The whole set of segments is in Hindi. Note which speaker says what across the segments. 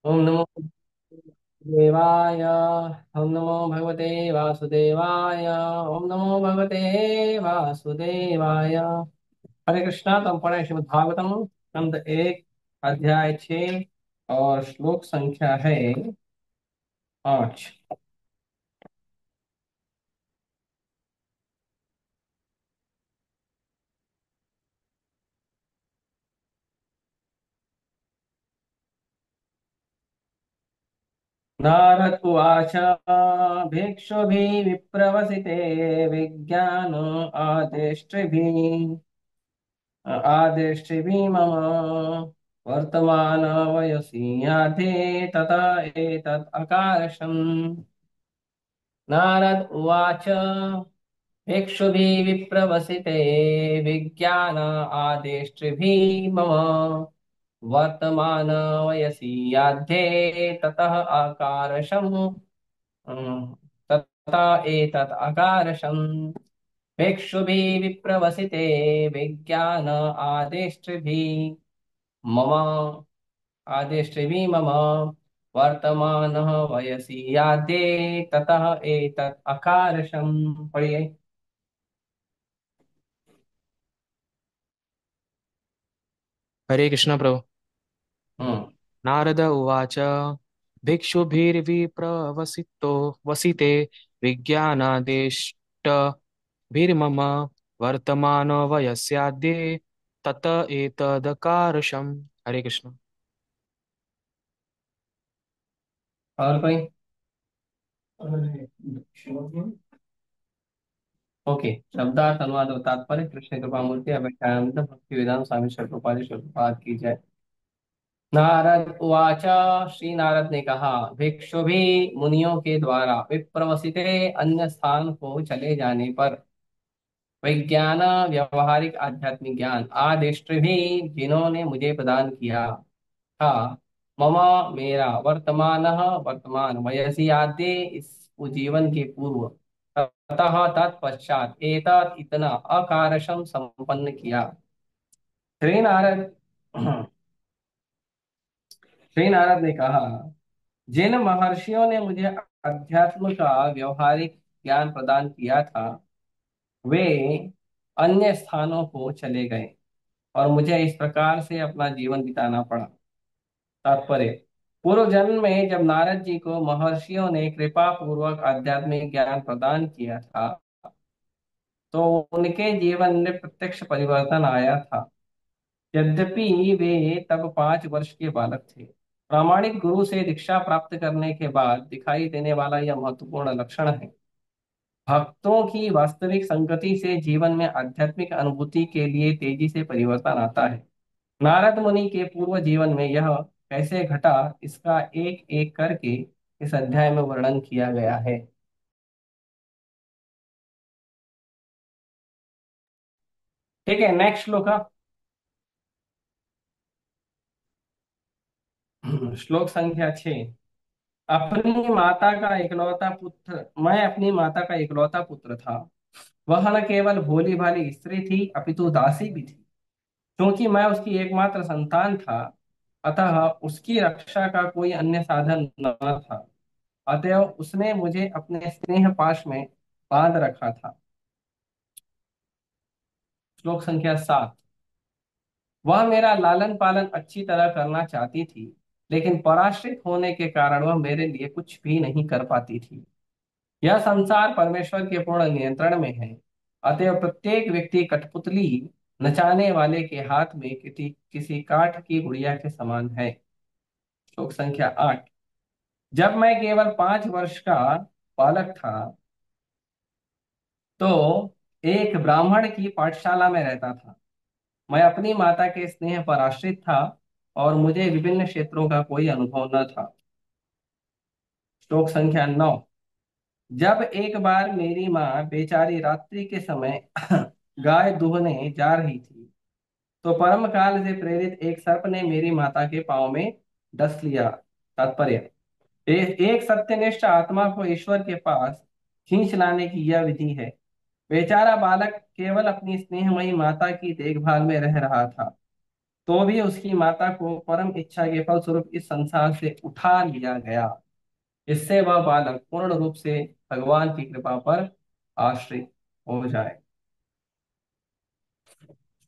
Speaker 1: ओम नमो देवाय। ओम नमो भगवते वासुदेवाय। ओम नमो भगवते वासुदेवाय। हरे कृष्णा। तो हम पढ़े श्रीमद् भागवतम स्कंद एक अध्याय 6 और श्लोक संख्या है 8। नारद उवाच भिक्षुभिः विप्रवसिते विज्ञान आदेष्ट्रिभिः आदेष्ट्रिभिः मम वर्तमान वयसि याते तत एतत् अकारशम्। नारद उवाच भिक्षुभिः विप्रवसिते विज्ञान आदेष्ट्रिभिः मम वर्तमान वयसि याध्ये ततः आकारशम्। तथा एतत् अकारशम्। भिक्षुभिः विप्रवसिते विज्ञान आदेष्ट्रिभिः मम मम वर्तमानः वयसि याते ततः एतत् अकारशम्। पढ़िए।
Speaker 2: हरे कृष्ण प्रभु।
Speaker 1: हम्म।
Speaker 2: नारद उवाच भिक्षुभिर्विप्रवसितो वसिते विज्ञानादेष्टभिर्मम वर्तमानो वयस्याद्ये तत एतदकारशम्। हरे कृष्ण।
Speaker 1: और कोई? ओके। शब्दार्थ अनुवाद और तात्पर्य कृष्ण कृपा मूर्ति अभ्यानंद भक्ति वेदांत स्वामी श्रीपाद की जय। नारद उवाच। श्री नारद ने कहा, भिक्षु भी मुनियों के द्वारा विप्रवसिते अन्य स्थान को चले जाने पर विज्ञान व्यवहारिक आध्यात्मिक ज्ञान आदिष्ट भी जिन्होंने मुझे प्रदान किया था मम मेरा वर्तमान वयसी आद्य इस जीवन के पूर्व ततः तत्पश्चात एतत् इतना अकारशम संपन्न किया। श्री नारद श्री नारद ने कहा, जिन महर्षियों ने मुझे अध्यात्म का व्यवहारिक ज्ञान प्रदान किया था वे अन्य स्थानों को चले गए और मुझे इस प्रकार से अपना जीवन बिताना पड़ा। तात्पर्य। पूर्व जन्म में जब नारद जी को महर्षियों ने कृपा पूर्वक आध्यात्मिक ज्ञान प्रदान किया था तो उनके जीवन में प्रत्यक्ष परिवर्तन आया था। यद्यपि वे तब 5 वर्ष के बालक थे। प्रामाणिक गुरु से दीक्षा प्राप्त करने के बाद दिखाई देने वाला यह महत्वपूर्ण लक्षण है। भक्तों की वास्तविक संगति से जीवन में आध्यात्मिक अनुभूति के लिए तेजी से परिवर्तन आता है। नारद मुनि के पूर्व जीवन में यह कैसे घटा, इसका एक एक करके इस अध्याय में वर्णन किया गया है। ठीक है, नेक्स्ट श्लोक। श्लोक संख्या 6। अपनी माता का इकलौता पुत्र मैं अपनी माता का इकलौता पुत्र था। वह न केवल भोली भाली स्त्री थी अपितु दासी भी थी। क्योंकि मैं उसकी एकमात्र संतान था अतः उसकी रक्षा का कोई अन्य साधन न था। अतएव उसने मुझे अपने स्नेह पाश में बांध रखा था। श्लोक संख्या 7। वह मेरा लालन पालन अच्छी तरह करना चाहती थी लेकिन पराश्रित होने के कारण वह मेरे लिए कुछ भी नहीं कर पाती थी। यह संसार परमेश्वर के पूर्ण नियंत्रण में है। अतएव प्रत्येक व्यक्ति कठपुतली नचाने वाले के हाथ में किसी किसी काठ की गुड़िया के समान है। श्लोक संख्या 8। जब मैं केवल 5 वर्ष का बालक था तो एक ब्राह्मण की पाठशाला में रहता था। मैं अपनी माता के स्नेह पर आश्रित था और मुझे विभिन्न क्षेत्रों का कोई अनुभव न था। श्लोक संख्या 9। जब एक बार मेरी माँ बेचारी रात्रि के समय गाय दूहने जा रही थी तो परम काल से प्रेरित एक सर्प ने मेरी माता के पांव में डस लिया। तात्पर्य। एक सत्यनिष्ठ आत्मा को ईश्वर के पास खींच लाने की यह विधि है। बेचारा बालक केवल अपनी स्नेहमयी माता की देखभाल में रह रहा था। तो भी उसकी माता को परम इच्छा के फलस्वरूप इस संसार से उठा लिया गया। इससे वह बालक पूर्ण रूप से भगवान की कृपा पर आश्रित हो जाए।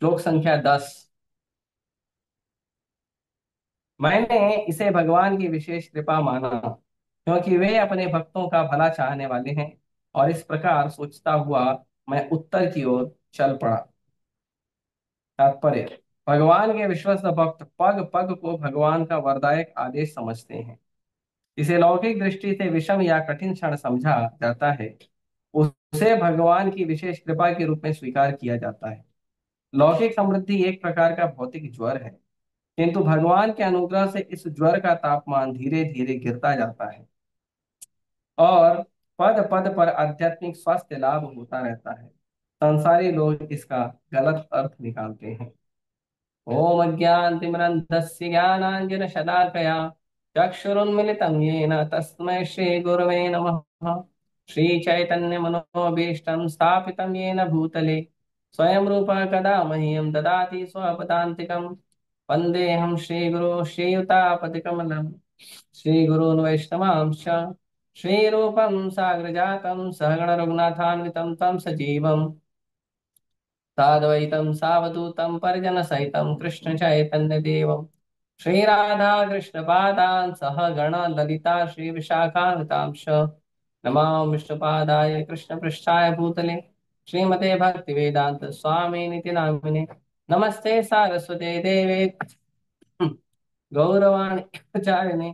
Speaker 1: श्लोक संख्या 10। मैंने इसे भगवान की विशेष कृपा माना, क्योंकि वे अपने भक्तों का भला चाहने वाले हैं। और इस प्रकार सोचता हुआ मैं उत्तर की ओर चल पड़ा। तात्पर्य, भगवान के विश्वस्त भक्त पग पग को भगवान का वरदायक आदेश समझते हैं। इसे लौकिक दृष्टि से विषम या कठिन क्षण समझा जाता है, उसे भगवान की विशेष कृपा के रूप में स्वीकार किया जाता है। लौकिक समृद्धि एक प्रकार का भौतिक ज्वर है, किंतु भगवान के अनुग्रह से इस ज्वर का तापमान धीरे धीरे गिरता जाता है और पद पद पर आध्यात्मिक स्वास्थ्य लाभ होता रहता है। संसारी लोग इसका गलत अर्थ निकालते हैं। ओम अज्ञानतिमिरन्धस्य ज्ञानाञ्जनशलाकया चक्षुरुन्मिलितं येन तस्मै श्रीगुरवे नमः। श्रीचैतन्यमनोभीष्टं स्थापितं येन भूतले स्वयं रूपः कदा मह्यं ददाति स्वपदान्तिकं। वन्देऽहं श्रीगुरो श्रीयुतापतिकमलं श्रीगुरून् वैष्णवांश्च श्रीरूपं साग्रजातं सहगण रघुनाथान्वितं तं सजीवम् साद्वैतं सावधूतं परिजनसहितं कृष्णचैतन्यदेवं श्रीराधा कृष्णपादान् सह गण ललिता श्रीविशाखान्वितांश नमामि विष्णुपादाय कृष्णपृष्ठाय भूतले श्रीमते भक्तिवेदान्त स्वामिनिति नामिने। नमस्ते सारस्वते देवे गौरवाणी प्रचारिणे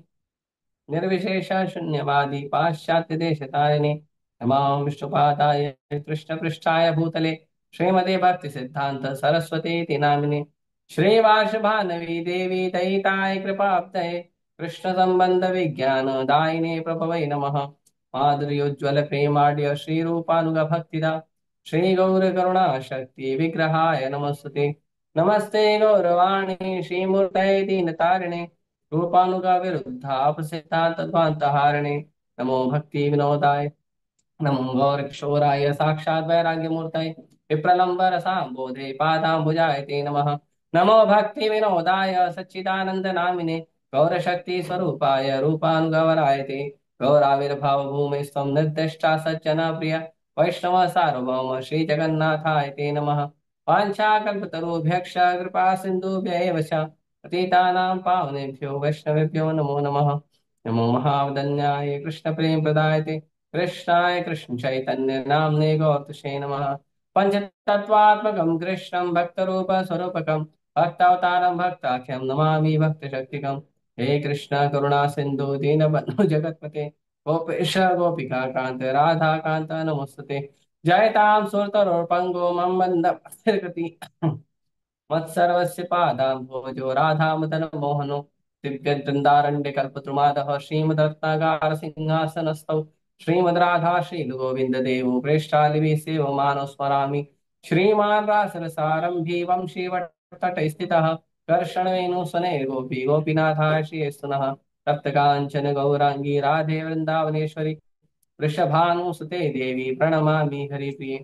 Speaker 1: निर्विशेष शून्यवादी पाश्चात्य देश तारिणे। नमामि विष्णुपादाय कृष्णपृष्ठाय भूतले श्रीमते भक्ति सिद्धांत सरस्वती नामिने। श्रीवास भानवी देवी दयिताय कृपाब्धये कृष्ण संबंध विज्ञान दायिने प्रभवै नमः। माधुर्योज्वल प्रेमाढ्य श्रीरूपानुग भक्तिदा श्री गौर करुणा शक्ति विग्रहाय नमस्ते। नमस्ते गौरवाणी श्रीमूर्तये दीनतारिणे रूपानुगा विरुद्धाप सिद्धांत ध्वांतहारिणे। नमो भक्ति विनोदाय नमो गौरकिशोराय साक्षात् वैराग्यमूर्तये विप्रलम्बर साम्बोधे पादाम्बुजाय ते नमः। नमो भक्ति विनोदाय सच्चिदानंद नामिने गौरशक्ति स्वरूपाय रूपानुगवराय ते गौराविर्भाव भूमि स्वं निर्दिष्टा सज्जना प्रिय वैष्णव सार्वभौम श्री जगन्नाथाय ते नमः। वाञ्छाकल्पतरुभ्यश्च कृपा सिन्धुभ्य एव च पतितानां पावनेभ्यो वैष्णवेभ्यो नमो नमः। नमो महावदन्याय कृष्ण प्रेम प्रदायते कृष्णाय कृष्ण चैतन्य नाम्ने गौतुषे नमः। पंचतत्वात्मकं कृष्णं भक्तरूप स्वरूपकं भक्तावतारं भक्ताख्यं नमामि भक्तशक्तिकं। हे कृष्ण करुणा सिंधु दीनबन्धु जगत्पते गोपेश गोपिका कांत राधा कांत नमोस्तुते। जयतां सुरतरोर्पंगो मम बन्ध मत्सर्वस्य पादाम्भोजो राधामदन मोहनो दिव्यदृन्दारण्यकल्पद्रुमादः श्रीमद्रत्नागार सिंहासनस्थौ श्रीमद्राधा श्रीगोविन्द देवो प्रेष्ठालिभिः सेवमानो स्मरामि। श्रीमान् रासरसारम्भी वंशीवटतटे स्थितः कर्षणवेणु स्वनैर्गोपी गोपीनाथाय श्रीयस्तुनः। तप्तकाञ्चन गौराङ्गी राधे वृन्दावनेश्वरी वृषभानुसुते देवी प्रणमामि हरिप्रिये।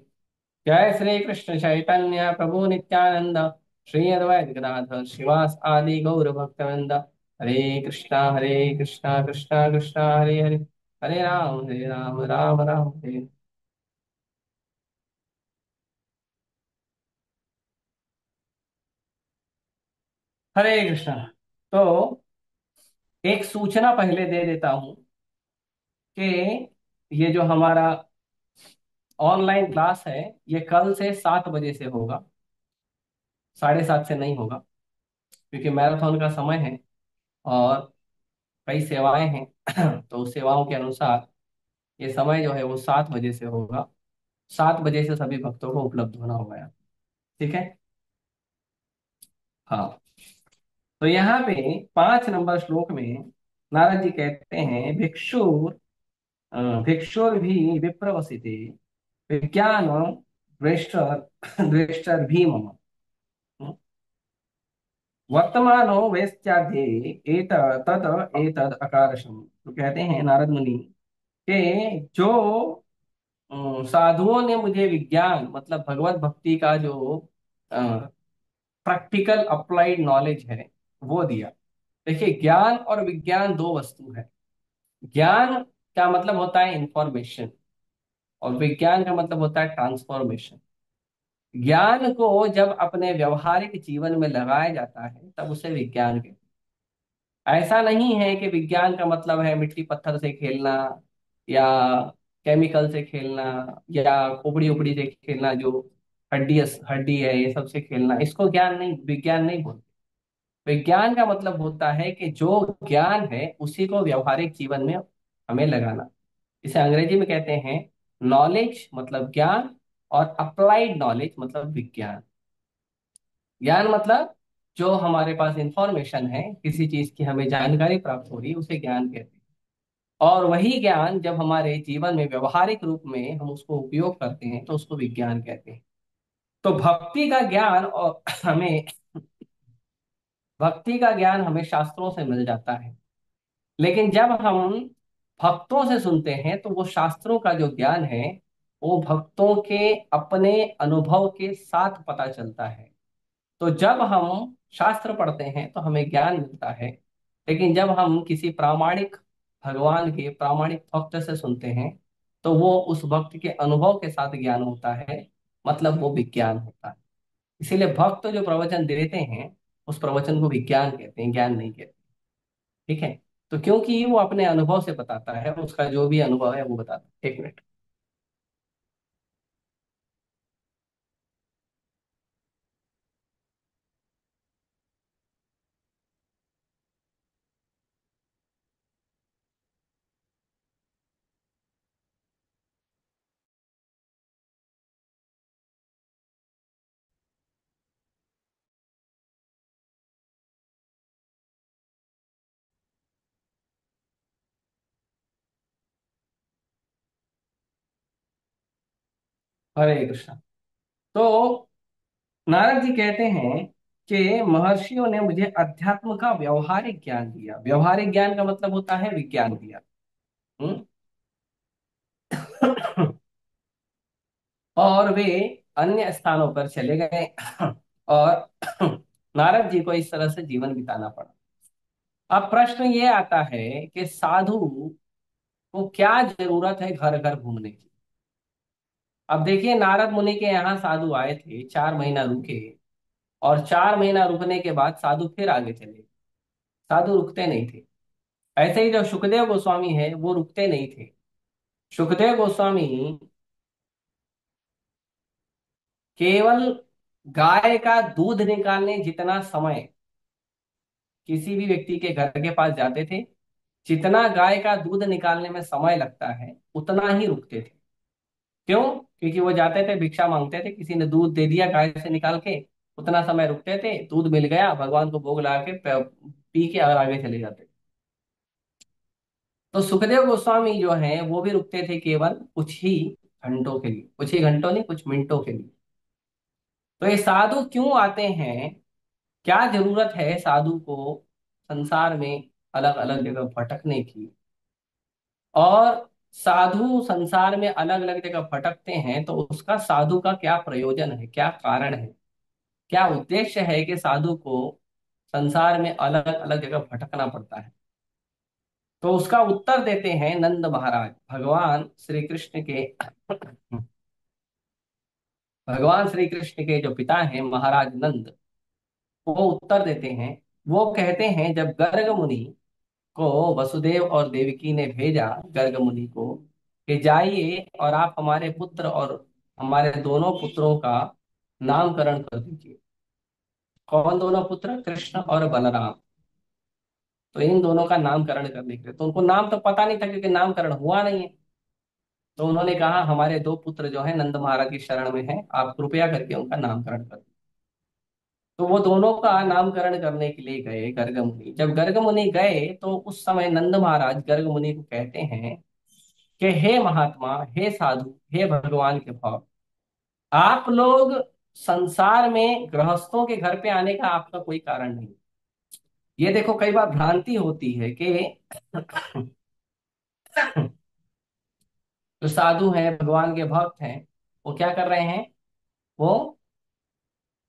Speaker 1: जय श्री कृष्ण चैतन्य प्रभु नित्यानंद श्री अद्वैत गदाधर श्रीवास आदि गौर भक्तवृंद। हरे कृष्णा कृष्णा कृष्णा हरे हरे हरे राम राम राम हरे। हरे कृष्णा। तो एक सूचना पहले दे देता हूं कि ये जो हमारा ऑनलाइन क्लास है, ये कल से 7 बजे से होगा, 7:30 से नहीं होगा, क्योंकि मैराथन का समय है और कई सेवाएं हैं तो उस सेवाओं के अनुसार ये समय जो है वो 7 बजे से होगा। 7 बजे से सभी भक्तों को उपलब्ध होना होगा यहाँ। ठीक है। हाँ। तो यहाँ पे 5 नंबर श्लोक में नारद जी कहते हैं, भिक्षुर भी विप्रवसिते विज्ञान दृष्टर दृष्टर भी मम वर्तमानो वेस्त्यादे एत तत एतद अकारशम। तो कहते हैं नारद मुनि कि जो साधुओं ने मुझे विज्ञान मतलब भगवत भक्ति का जो प्रैक्टिकल अप्लाइड नॉलेज है वो दिया। देखिए, ज्ञान और विज्ञान दो वस्तु है। ज्ञान का मतलब होता है इंफॉर्मेशन, और विज्ञान का मतलब होता है ट्रांसफॉर्मेशन। ज्ञान को जब अपने व्यवहारिक जीवन में लगाया जाता है तब उसे विज्ञान कहते हैं। ऐसा नहीं है कि विज्ञान का मतलब है मिट्टी पत्थर से खेलना, या केमिकल से खेलना, या खोपड़ी उपड़ी से खेलना, जो हड्डी हड्डी है ये सब से खेलना, इसको ज्ञान नहीं, विज्ञान नहीं बोलते। विज्ञान का मतलब होता है कि जो ज्ञान है उसी को व्यवहारिक जीवन में हमें लगाना। इसे अंग्रेजी में कहते हैं नॉलेज मतलब ज्ञान, और अप्लाइड नॉलेज मतलब विज्ञान। ज्ञान मतलब जो हमारे पास इंफॉर्मेशन है, किसी चीज की हमें जानकारी प्राप्त हो रही है, उसे ज्ञान कहते हैं। और वही ज्ञान जब हमारे जीवन में व्यवहारिक रूप में हम उसको उपयोग करते हैं तो उसको विज्ञान कहते हैं। तो भक्ति का ज्ञान हमें शास्त्रों से मिल जाता है। लेकिन जब हम भक्तों से सुनते हैं तो वो शास्त्रों का जो ज्ञान है वो भक्तों के अपने अनुभव के साथ पता चलता है। तो जब हम शास्त्र पढ़ते हैं तो हमें ज्ञान मिलता है, लेकिन जब हम किसी प्रामाणिक भगवान के प्रामाणिक भक्त से सुनते हैं तो वो उस भक्त के अनुभव के साथ ज्ञान होता है, मतलब वो विज्ञान होता है। इसीलिए भक्त जो प्रवचन देते हैं उस प्रवचन को विज्ञान कहते हैं, ज्ञान नहीं कहते। ठीक है। तो क्योंकि वो अपने अनुभव से बताता है, उसका जो भी अनुभव है वो बताता है। एक मिनट। हरे कृष्णा। तो नारद जी कहते हैं कि महर्षियों ने मुझे अध्यात्म का व्यवहारिक ज्ञान दिया। व्यवहारिक ज्ञान का मतलब होता है विज्ञान दिया। हम्म? और वे अन्य स्थानों पर चले गए और नारद जी को इस तरह से जीवन बिताना पड़ा। अब प्रश्न ये आता है कि साधु को क्या जरूरत है घर घर घूमने की। अब देखिए, नारद मुनि के यहाँ साधु आए थे, 4 महीना रुके, और 4 महीना रुकने के बाद साधु फिर आगे चले। साधु रुकते नहीं थे। ऐसे ही जो सुखदेव गोस्वामी है वो रुकते नहीं थे। सुखदेव गोस्वामी केवल गाय का दूध निकालने जितना समय किसी भी व्यक्ति के घर के पास जाते थे, जितना गाय का दूध निकालने में समय लगता है उतना ही रुकते थे। क्यों? क्योंकि वो जाते थे, भिक्षा मांगते थे, किसी ने दूध दे दिया गाय से निकाल के, उतना समय रुकते थे, दूध मिल गया, भगवान को भोग लगा के पी के और आगे चले जाते। तो सुखदेव गोस्वामी जो हैं वो भी रुकते थे केवल कुछ ही घंटों के लिए, कुछ ही घंटों नहीं, कुछ मिनटों के लिए। तो ये साधु क्यों आते हैं? क्या जरूरत है साधु को संसार में अलग अलग जगह भटकने की? और साधु संसार में अलग अलग जगह भटकते हैं तो उसका साधु का क्या प्रयोजन है, क्या कारण है, क्या उद्देश्य है कि साधु को संसार में अलग अलग जगह भटकना पड़ता है? तो उसका उत्तर देते हैं नंद महाराज, भगवान श्री कृष्ण के जो पिता हैं महाराज नंद। वो उत्तर देते हैं। वो कहते हैं, जब गर्ग मुनि को वसुदेव और देवकी ने भेजा, गर्ग मुनि को, कि जाइए और आप हमारे पुत्र और हमारे दोनों पुत्रों का नामकरण कर दीजिए। कौन दोनों पुत्र? कृष्ण और बलराम। तो इन दोनों का नामकरण करने के लिए, तो उनको नाम तो पता नहीं था क्योंकि नामकरण हुआ नहीं है। तो उन्होंने कहा हमारे दो पुत्र जो है नंद महाराज की शरण में हैं, आप कृपया करके उनका नामकरण कर। तो वो दोनों का नामकरण करने के लिए गए गर्ग मुनि। जब गर्ग मुनि गए तो उस समय नंद महाराज गर्ग मुनि को कहते हैं कि हे महात्मा, हे साधु, हे भगवान के भक्त, आप लोग संसार में गृहस्थों के घर पे आने का आपका कोई कारण नहीं। ये देखो, कई बार भ्रांति होती है कि जो साधु हैं, भगवान के भक्त हैं, वो क्या कर रहे हैं? वो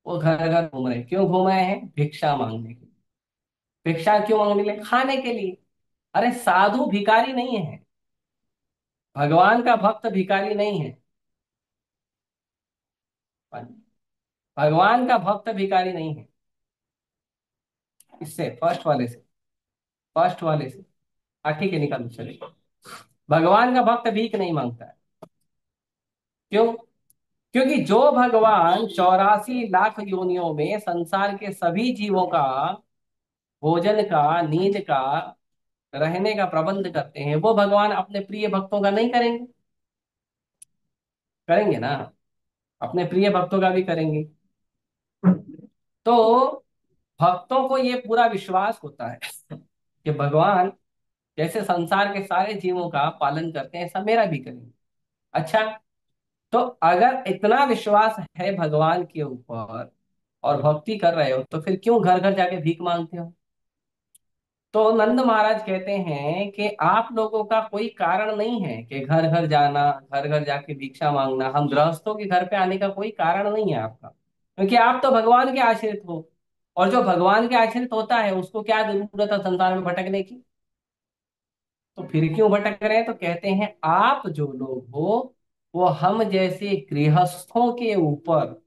Speaker 1: वो घर घर घूम रहे हैं। क्यों घूम रहे हैं? भिक्षा मांगने के लिए। भिक्षा क्यों मांगने के लिए? खाने के लिए। अरे साधु भिखारी नहीं है, भगवान का भक्त भिखारी नहीं है। भगवान का भक्त भिखारी नहीं है। इससे फर्स्ट वाले से, फर्स्ट वाले से। हाँ ठीक है, निकालो चलेगा। भगवान का भक्त भीख नहीं मांगता है। क्यों? क्योंकि जो भगवान 84 लाख योनियों में संसार के सभी जीवों का भोजन का, नींद का, रहने का प्रबंध करते हैं, वो भगवान अपने प्रिय भक्तों का नहीं करेंगे? करेंगे ना, अपने प्रिय भक्तों का भी करेंगे। तो भक्तों को ये पूरा विश्वास होता है कि भगवान जैसे संसार के सारे जीवों का पालन करते हैं, ऐसा मेरा भी करेंगे। अच्छा, तो अगर इतना विश्वास है भगवान के ऊपर और भक्ति कर रहे हो, तो फिर क्यों घर घर जाके भीख मांगते हो? तो नंद महाराज कहते हैं कि आप लोगों का कोई कारण नहीं है कि घर घर जाना, घर घर जाके भिक्षा मांगना। हम गृहस्थों के घर पे आने का कोई कारण नहीं है आपका, क्योंकि आप तो भगवान के आश्रित हो। और जो भगवान के आश्रित होता है उसको क्या जरूरत है संसार में भटकने की? तो फिर क्यों भटक रहे हैं? तो कहते हैं आप जो लोग हो वो हम जैसे गृहस्थों के ऊपर,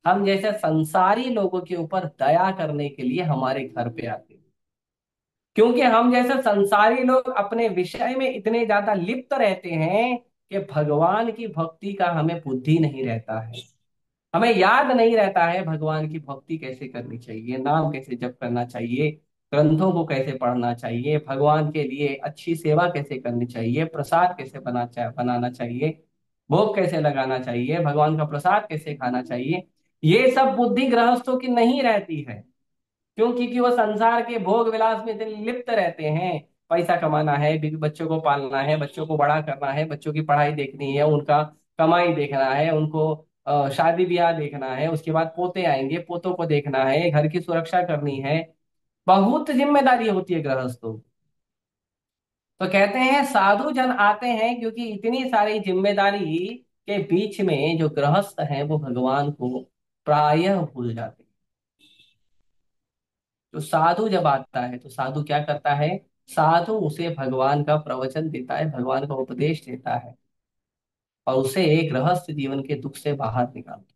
Speaker 1: हम जैसे संसारी लोगों के ऊपर दया करने के लिए हमारे घर पे आते हैं। क्योंकि हम जैसे संसारी लोग अपने विषय में इतने ज्यादा लिप्त रहते हैं कि भगवान की भक्ति का हमें बुद्धि नहीं रहता है। हमें याद नहीं रहता है भगवान की भक्ति कैसे करनी चाहिए, नाम कैसे जप करना चाहिए, ग्रंथों को कैसे पढ़ना चाहिए, भगवान के लिए अच्छी सेवा कैसे करनी चाहिए, प्रसाद कैसे बनाना चाहिए, भोग कैसे लगाना चाहिए, भगवान का प्रसाद कैसे खाना चाहिए। ये सब बुद्धि गृहस्थों की नहीं रहती है। क्यों? क्योंकि वो संसार के भोग विलास में इतने लिप्त रहते हैं। पैसा कमाना है, बच्चों को पालना है, बच्चों को बड़ा करना है, बच्चों की पढ़ाई देखनी है, उनका कमाई देखना है, उनको शादी ब्याह देखना है, उसके बाद पोते आएंगे, पोतों को देखना है, घर की सुरक्षा करनी है। बहुत जिम्मेदारी होती है गृहस्थों। तो कहते हैं साधु जन आते हैं क्योंकि इतनी सारी जिम्मेदारी के बीच में जो गृहस्थ हैं वो भगवान को प्रायः भूल जाते हैं। तो साधु जब आता है तो साधु क्या करता है? साधु उसे भगवान का प्रवचन देता है, भगवान का उपदेश देता है, और उसे गृहस्थ जीवन के दुख से बाहर निकालता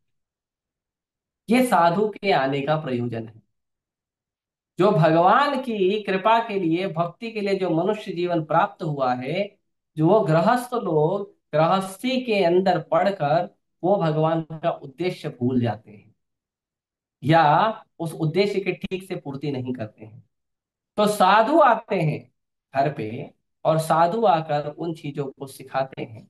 Speaker 1: है। ये साधु के आने का प्रयोजन है। जो भगवान की कृपा के लिए, भक्ति के लिए जो मनुष्य जीवन प्राप्त हुआ है, जो वो गृहस्थ लोग गृहस्थी के अंदर पढ़कर वो भगवान का उद्देश्य भूल जाते हैं, या उस उद्देश्य के ठीक से पूर्ति नहीं करते हैं। तो साधु आते हैं घर पे, और साधु आकर उन चीजों को सिखाते हैं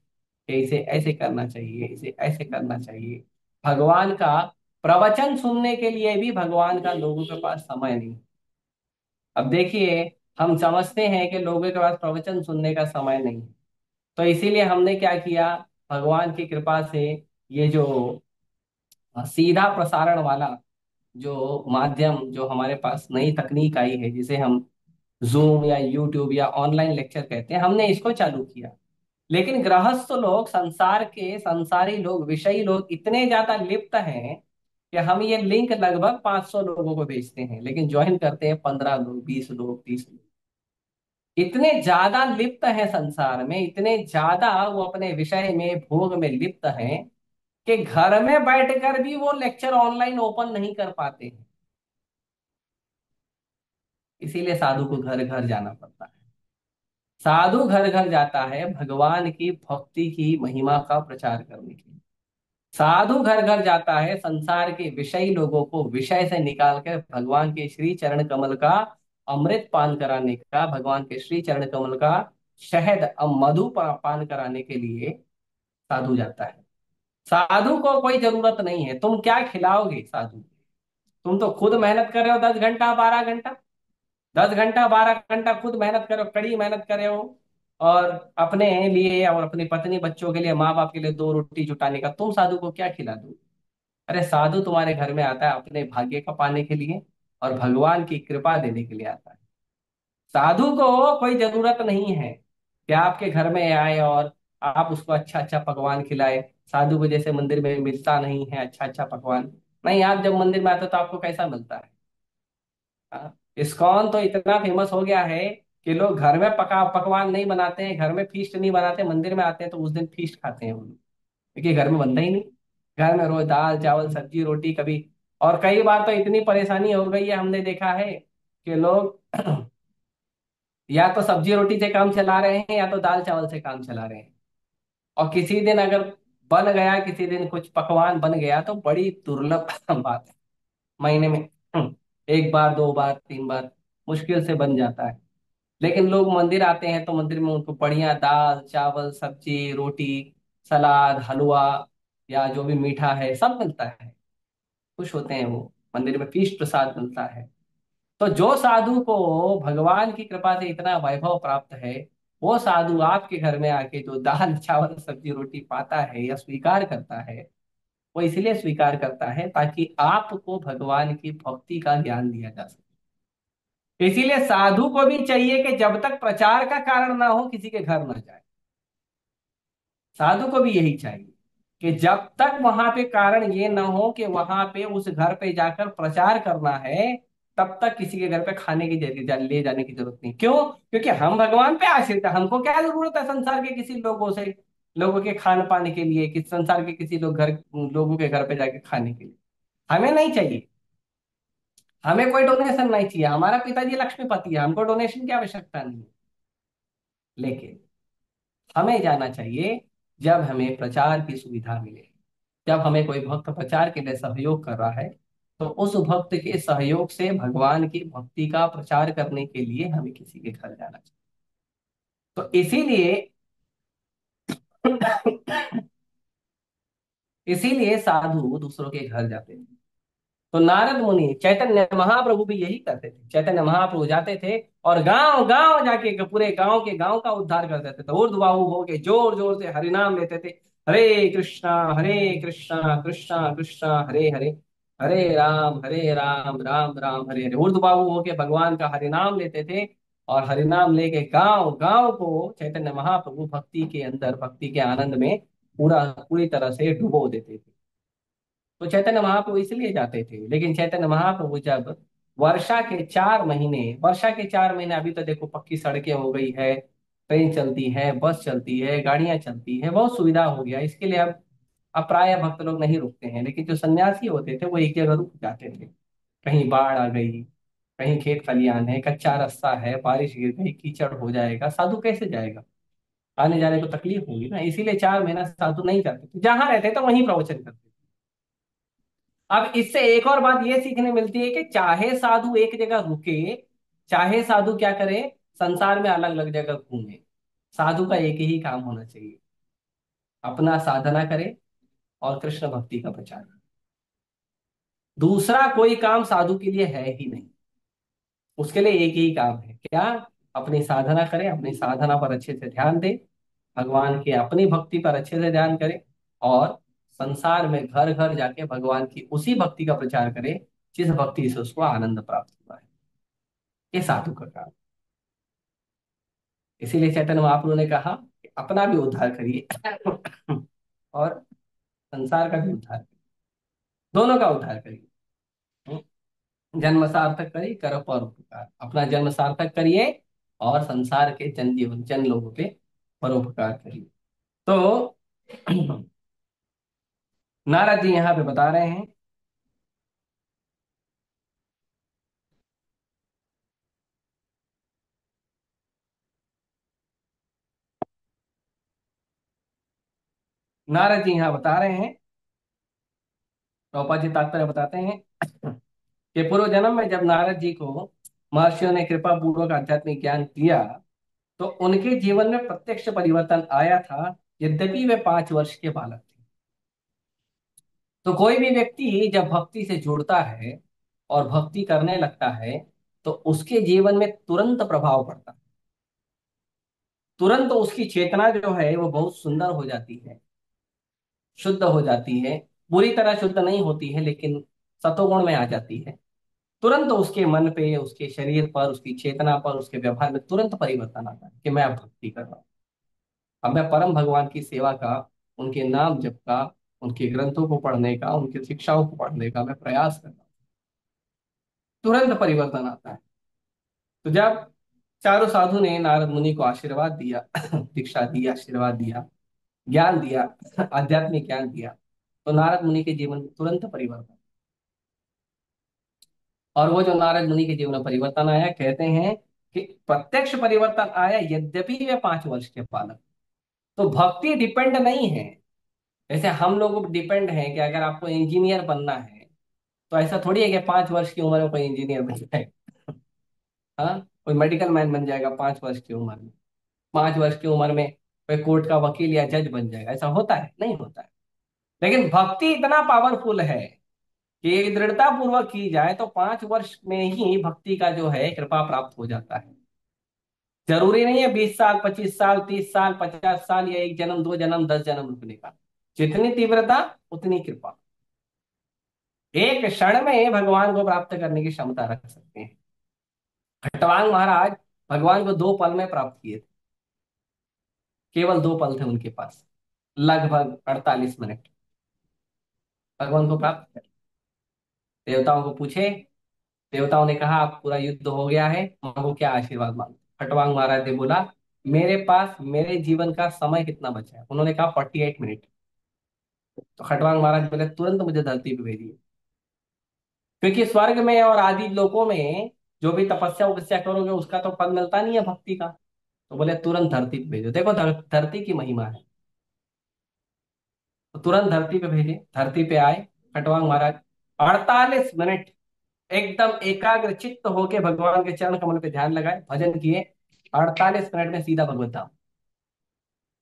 Speaker 1: कि इसे ऐसे करना चाहिए, इसे ऐसे करना चाहिए। भगवान का प्रवचन सुनने के लिए भी भगवान का लोगों के पास समय नहीं। अब देखिए, हम समझते हैं कि लोगों के पास प्रवचन सुनने का समय नहीं, तो इसीलिए हमने क्या किया, भगवान की कृपा से ये जो सीधा प्रसारण वाला जो माध्यम, जो हमारे पास नई तकनीक आई है, जिसे हम जूम या यूट्यूब या ऑनलाइन लेक्चर कहते हैं, हमने इसको चालू किया। लेकिन गृहस्थ लोग, संसार के संसारी लोग, विषयी लोग इतने ज्यादा लिप्त हैं कि हम ये लिंक लगभग 500 लोगों को भेजते हैं, लेकिन ज्वाइन करते हैं 15 लोग, 20 लोग, 30 लोग। इतने ज्यादा लिप्त हैं संसार में, इतने ज्यादा वो अपने विषय में, भोग में लिप्त हैं कि घर में बैठकर भी वो लेक्चर ऑनलाइन ओपन नहीं कर पाते हैं। इसीलिए साधु को घर घर जाना पड़ता है। साधु घर घर जाता है भगवान की भक्ति की महिमा का प्रचार करने के लिए। साधु घर घर जाता है संसार के विषयी लोगों को विषय से निकालकर भगवान के श्री चरण कमल का अमृत पान कराने का, भगवान के श्री चरण कमल का शहद मधु पान कराने के लिए साधु जाता है। साधु को कोई जरूरत नहीं है, तुम क्या खिलाओगे साधु को? तुम तो खुद मेहनत कर रहे हो 10 घंटा 12 घंटा, 10 घंटा 12 घंटा खुद मेहनत करो, कड़ी मेहनत करे हो, और अपने लिए और अपनी पत्नी बच्चों के लिए, माँ बाप के लिए 2 रोटी जुटाने का तुम साधु को क्या खिला दो? अरे साधु तुम्हारे घर में आता है अपने भाग्य का पाने के लिए और भगवान की कृपा देने के लिए आता है। साधु को कोई जरूरत नहीं है कि आपके घर में आए और आप उसको अच्छा अच्छा पकवान खिलाए। साधु को जैसे मंदिर में मिलता नहीं है अच्छा अच्छा पकवान, नहीं, आप जब मंदिर में आते हो तो आपको कैसा मिलता है? हाँ? इस्कॉन तो इतना फेमस हो गया है कि लोग घर में पकवान नहीं बनाते हैं, घर में फीस्ट नहीं बनाते, मंदिर में आते हैं तो उस दिन फीस्ट खाते हैं वो लोग, क्योंकि घर में बनता ही नहीं। घर में रोज दाल चावल सब्जी रोटी कभी। और कई बार तो इतनी परेशानी हो गई है, हमने देखा है कि लोग या तो सब्जी रोटी से काम चला रहे हैं या तो दाल चावल से काम चला रहे हैं। और किसी दिन अगर बन गया, किसी दिन कुछ पकवान बन गया तो बड़ी दुर्लभ बात है। महीने में एक बार दो बार तीन बार मुश्किल से बन जाता है। लेकिन लोग मंदिर आते हैं तो मंदिर में उनको बढ़िया दाल चावल सब्जी रोटी सलाद हलवा या जो भी मीठा है सब मिलता है। खुश होते हैं वो, मंदिर में फीस्ट प्रसाद मिलता है। तो जो साधु को भगवान की कृपा से इतना वैभव प्राप्त है, वो साधु आपके घर में आके जो दाल चावल सब्जी रोटी पाता है या स्वीकार करता है, वो इसलिए स्वीकार करता है ताकि आपको भगवान की भक्ति का ज्ञान दिया जा सके। इसीलिए साधु को भी चाहिए कि जब तक प्रचार का कारण ना हो किसी के घर ना जाए। साधु को भी यही चाहिए कि जब तक वहां पे कारण ये ना हो कि वहां पे उस घर पे जाकर प्रचार करना है, तब तक किसी के घर पे खाने की ले जाने की जरूरत नहीं। क्यों? क्योंकि हम भगवान पे आश्रित है, हमको क्या जरूरत है संसार के किसी लोगों से, लोगों के खान पाने के लिए, किस संसार के किसी लोगों के घर पे जाके खाने के लिए। हमें नहीं चाहिए। हमें कोई डोनेशन नहीं चाहिए, हमारा पिताजी लक्ष्मीपति है, हमको डोनेशन की आवश्यकता नहीं है। लेकिन हमें जाना चाहिए जब हमें प्रचार की सुविधा मिले। जब हमें कोई भक्त प्रचार के लिए सहयोग कर रहा है, तो उस भक्त के सहयोग से भगवान की भक्ति का प्रचार करने के लिए हमें किसी के घर जाना चाहिए। तो इसीलिए इसीलिए साधु दूसरों के घर जाते थे। तो नारद मुनि, चैतन्य महाप्रभु भी यही करते थे। चैतन्य महाप्रभु जाते थे और गांव गांव जाके पूरे गांव का उद्धार कर देते थे। ऊर्ध्वबाहु हो के जोर जोर से हरिनाम लेते थे। हरे कृष्णा कृष्णा कृष्णा हरे हरे, हरे राम राम राम हरे हरे। ऊर्ध्वबाहु हो के भगवान का हरिनाम लेते थे। और हरिनाम लेके गांव गांव को चैतन्य महाप्रभु भक्ति के अंदर, भक्ति के आनंद में पूरी तरह से डुबो देते थे। तो चैतन्य महाप्रभु इसलिए जाते थे। लेकिन चैतन्य महाप्रभु जब वर्षा के 4 महीने, अभी तो देखो पक्की सड़कें हो गई है, ट्रेन चलती है, बस चलती है, गाड़ियां चलती है, बहुत सुविधा हो गया, इसके लिए अब प्राय भक्त लोग नहीं रुकते हैं। लेकिन जो सन्यासी होते थे वो एक जगह रुक जाते थे। कहीं बाढ़ आ गई, कहीं खेत खलियान है, कच्चा रास्ता है, बारिश गिर गई, कीचड़ हो जाएगा, साधु कैसे जाएगा? आने जाने को तकलीफ होगी ना, इसीलिए 4 महीना साधु नहीं जाते थे। जहां रहते थे वहीं प्रवचन करते थे। अब इससे एक और बात यह सीखने मिलती है कि चाहे साधु एक जगह रुके, चाहे साधु क्या करे, संसार में अलग अलग जगह घूमे, साधु का एक ही काम होना चाहिए, अपना साधना करे और कृष्ण भक्ति का प्रचार करे। दूसरा कोई काम साधु के लिए है ही नहीं। उसके लिए एक ही काम है, क्या? अपनी साधना करे, अपनी साधना पर अच्छे से ध्यान दे, भगवान की अपनी भक्ति पर अच्छे से ध्यान करे, और संसार में घर घर जाके भगवान की उसी भक्ति का प्रचार करे जिस भक्ति से उसको आनंद प्राप्त हुआ है। ये साधु का काम। इसीलिए चैतन्य महाप्रभु ने कहा कि अपना भी उद्धार करिए और संसार का भी उद्धार करिए, दोनों का उद्धार करिए। जन्म सार्थक करिए, करो परोपकार। अपना जन्म सार्थक करिए और संसार के जन लोगों पे परोपकार करिए। तो नारद जी यहाँ पे बता रहे हैं, नारद जी यहाँ बता रहे हैं, प्रभुपाद जी तात्पर्य बताते हैं कि पूर्व जन्म में जब नारद जी को महर्षियों ने कृपा पूर्वक आध्यात्मिक ज्ञान दिया, तो उनके जीवन में प्रत्यक्ष परिवर्तन आया था, यद्यपि वे 5 वर्ष के बालक थे। तो कोई भी व्यक्ति जब भक्ति से जुड़ता है और भक्ति करने लगता है, तो उसके जीवन में तुरंत प्रभाव पड़ता है। तुरंत उसकी चेतना जो है वो बहुत सुंदर हो जाती है, शुद्ध हो जाती है। पूरी तरह शुद्ध नहीं होती है, लेकिन सतोगुण में आ जाती है। तुरंत उसके मन पे, उसके शरीर पर, उसकी चेतना पर, उसके व्यवहार में तुरंत परिवर्तन आता है कि मैं अब भक्ति कर रहा हूँ, अब मैं परम भगवान की सेवा का, उनके नाम जप का उनके ग्रंथों को पढ़ने का, उनकी शिक्षाओं को पढ़ने का मैं प्रयास करता हूँ, तुरंत परिवर्तन आता है। तो जब चारों साधु ने नारद मुनि को आशीर्वाद दिया, दीक्षा दी, आशीर्वाद दिया, ज्ञान दिया, आध्यात्मिक ज्ञान दिया, तो नारद मुनि के जीवन में तुरंत परिवर्तन। और वो जो नारद मुनि के जीवन में परिवर्तन आया, कहते हैं कि प्रत्यक्ष परिवर्तन आया, यद्यपि वे 5 वर्ष के बालक। तो भक्ति डिपेंड नहीं है, जैसे हम लोग डिपेंड है कि अगर आपको इंजीनियर बनना है, तो ऐसा थोड़ी है कि 5 वर्ष की उम्र में कोई इंजीनियर बन जाएगा। हाँ, कोई मेडिकल मैन बन जाएगा 5 वर्ष की उम्र में, 5 वर्ष की उम्र में कोई कोर्ट का वकील या जज बन जाएगा, ऐसा होता है? नहीं होता है। लेकिन भक्ति इतना पावरफुल है कि दृढ़ता पूर्वक की जाए तो 5 वर्ष में ही भक्ति का जो है कृपा प्राप्त हो जाता है। जरूरी नहीं है 20 साल, 25 साल, 30 साल, 50 साल, या एक जन्म, 2 जन्म, 10 जन्म रुकने का। जितनी तीव्रता उतनी कृपा। एक क्षण में भगवान को प्राप्त करने की क्षमता रख सकते हैं। खटवांग महाराज भगवान को 2 पल में प्राप्त किए थे। केवल 2 पल थे उनके पास, लगभग 48 मिनट, भगवान को प्राप्त कर। देवताओं को पूछे, देवताओं ने कहा अब पूरा युद्ध हो गया है, मांगो क्या आशीर्वाद मांगो। खटवांग महाराज ने बोला, मेरे पास मेरे जीवन का समय कितना बचा है? उन्होंने कहा 48 मिनट। तो खटवांग महाराज बोले, तुरंत मुझे धरती पे भेजिए, क्योंकि स्वर्ग में और आदि लोकों में जो भी तपस्या उपस्या करोगे उसका तो फल मिलता नहीं है भक्ति का। तो बोले तुरंत धरती पे भेजो, देखो धरती की महिमा है। तो तुरंत धरती पे भेजे, धरती पे आए खटवांग महाराज। 48 मिनट एकदम एकाग्र चित्त होके भगवान के चरण कमल पे ध्यान लगाए, भजन किए। 48 मिनट में सीधा भगवत धाम।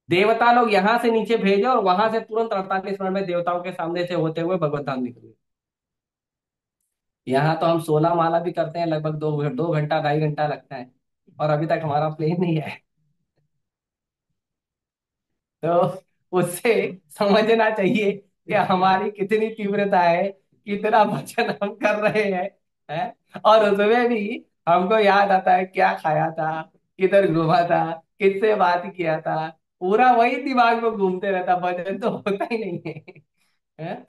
Speaker 1: देवता लोग यहाँ से नीचे भेजे और वहां से तुरंत 48 मिनट में देवताओं के सामने से होते हुए भगवत धाम निकले। यहाँ तो हम 16 माला भी करते हैं, लगभग 2 घंटा 2.5 घंटा लगता है, और अभी तक हमारा प्लेन नहीं है। तो उससे समझना चाहिए कि हमारी कितनी तीव्रता है, कितना भजन हम कर रहे हैं। और उसमें भी हमको याद आता है क्या खाया था, किधर घूमा था, किससे बात किया था, पूरा वही दिमाग में घूमते रहता, भजन तो होता ही नहीं है।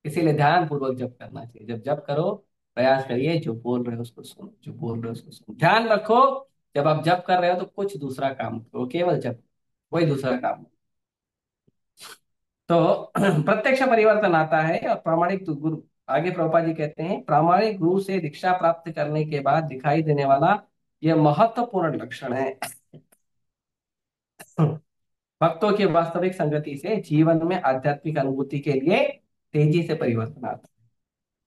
Speaker 1: इसीलिए ध्यान पूर्वक जप करना चाहिए। जब जप करो, प्रयास करिए जो बोल रहे हो उसको सुनो, जो बोल रहे हो उसको सुनो, ध्यान रखो। जब आप जप कर रहे हो तो कुछ दूसरा काम करो, केवल जप, कोई दूसरा काम। तो प्रत्यक्ष परिवर्तन आता है और प्रामाणिक गुरु, आगे प्रभुपाद जी कहते हैं, प्रामाणिक गुरु से दीक्षा प्राप्त करने के बाद दिखाई देने वाला यह महत्वपूर्ण लक्षण है। भक्तों की वास्तविक संगति से जीवन में आध्यात्मिक अनुभूति के लिए तेजी से परिवर्तन आता है।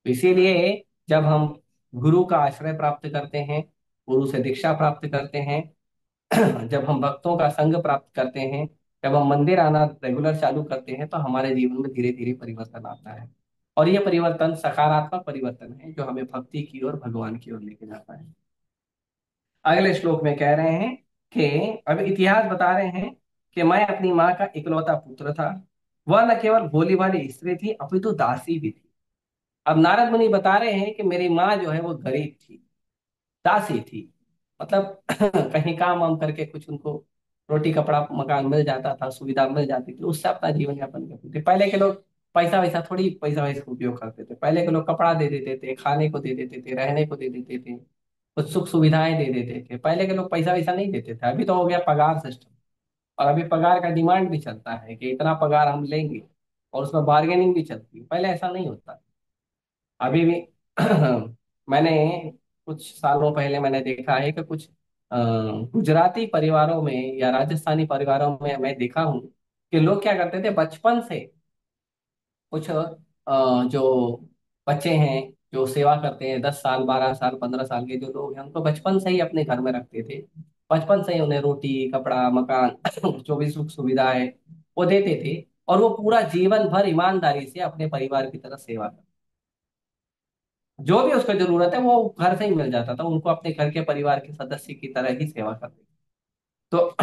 Speaker 1: तो इसीलिए जब हम गुरु का आश्रय प्राप्त करते हैं, गुरु से दीक्षा प्राप्त करते हैं, जब हम भक्तों का संग प्राप्त करते हैं, जब हम मंदिर आना रेगुलर चालू करते हैं, तो हमारे जीवन में धीरे धीरे परिवर्तन आता है। और ये परिवर्तन सकारात्मक परिवर्तन है जो हमें भक्ति की ओर, भगवान की ओर लेके जाता है। अगले श्लोक में कह रहे हैं कि अब इतिहास बता रहे हैं कि मैं अपनी माँ का इकलौता पुत्र था। वह न केवल भोली भाली स्त्री थी, अपितु दासी भी थी। अब नारद मुनि बता रहे हैं कि मेरी माँ जो है वो गरीब थी, दासी थी। मतलब कहीं काम वाम करके कुछ उनको रोटी कपड़ा मकान मिल जाता था, सुविधा मिल जाती थी, उससे अपना जीवन यापन करते थे। पहले के लोग पैसा वैसा थोड़ी, पैसा वैसा का उपयोग करते थे। पहले के लोग कपड़ा दे देते थे, खाने को दे देते थे, रहने को दे देते थे, कुछ सुख सुविधाएं दे देते थे। पहले के लोग पैसा वैसा नहीं देते थे। अभी तो हो गया पगार सिस्टम, और अभी पगार का डिमांड भी चलता है कि इतना पगार हम लेंगे, और उसमें बार्गेनिंग भी चलती है। पहले ऐसा नहीं होता। अभी भी मैंने कुछ सालों पहले मैंने देखा है कि कुछ गुजराती परिवारों में या राजस्थानी परिवारों में मैं देखा हूँ कि लोग क्या करते थे बचपन से। कुछ जो बच्चे हैं जो सेवा करते हैं, 10 साल, 12 साल, 15 साल के जो लोग हैं, उनको बचपन से ही अपने घर में रखते थे। बचपन से ही उन्हें रोटी कपड़ा मकान जो भी सुख सुविधा है वो देते थे, और वो पूरा जीवन भर ईमानदारी से अपने परिवार की तरह सेवा करते। जो भी उसको जरूरत है वो घर से ही मिल जाता था उनको, अपने घर के परिवार के सदस्य की तरह ही सेवा करते। तो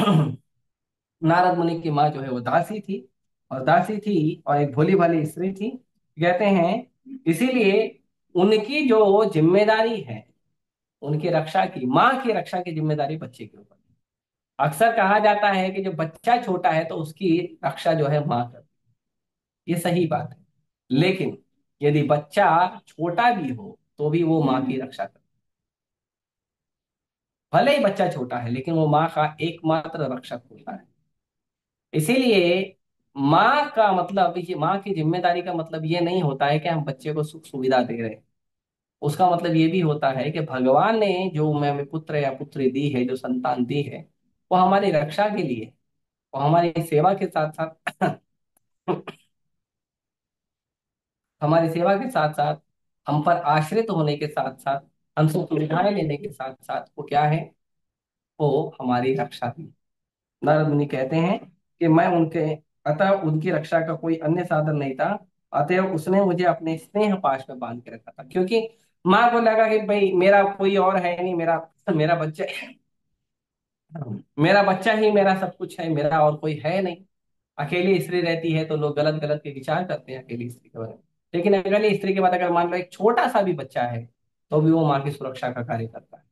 Speaker 1: नारद मुनि की माँ जो है वो दासी थी, और दासी थी और एक भोली भाली स्त्री थी, कहते हैं। इसीलिए उनकी जो जिम्मेदारी है, उनकी रक्षा की, माँ की रक्षा की जिम्मेदारी बच्चे के ऊपर है। अक्सर कहा जाता है कि जो बच्चा छोटा है तो उसकी रक्षा जो है माँ करती है। ये सही बात है, लेकिन यदि बच्चा छोटा भी हो तो भी वो माँ की रक्षा करता है। भले ही बच्चा छोटा है लेकिन वो माँ का एकमात्र रक्षक होता है। इसीलिए माँ का मतलब, ये माँ की जिम्मेदारी का मतलब ये नहीं होता है कि हम बच्चे को सुख सुविधा दे रहे हैं। उसका मतलब ये भी होता है कि भगवान ने जो हमें पुत्र या पुत्री दी है, जो संतान दी है, वो हमारी रक्षा के लिए, वो हमारी सेवा के साथ साथ हमारी सेवा के साथ साथ हम पर आश्रित होने के साथ साथ हमसे सुविधाएं लेने के साथ साथ वो क्या है, वो हमारी रक्षा भी। नारद मुनि कहते हैं कि मैं उनके, अतः उनकी रक्षा का कोई अन्य साधन नहीं था, अतएव उसने मुझे अपने स्नेह पाश में बांध के रखा था। क्योंकि माँ को लगा कि भाई मेरा कोई और है नहीं, मेरा मेरा बच्चा, मेरा बच्चा ही मेरा सब कुछ है, मेरा और कोई है नहीं। अकेली स्त्री रहती है तो लोग गलत गलत के विचार करते हैं अकेली स्त्री के बारे में। लेकिन अकेली स्त्री के बाद अगर मान लो एक छोटा सा भी बच्चा है तो भी वो माँ की सुरक्षा का कार्य करता है।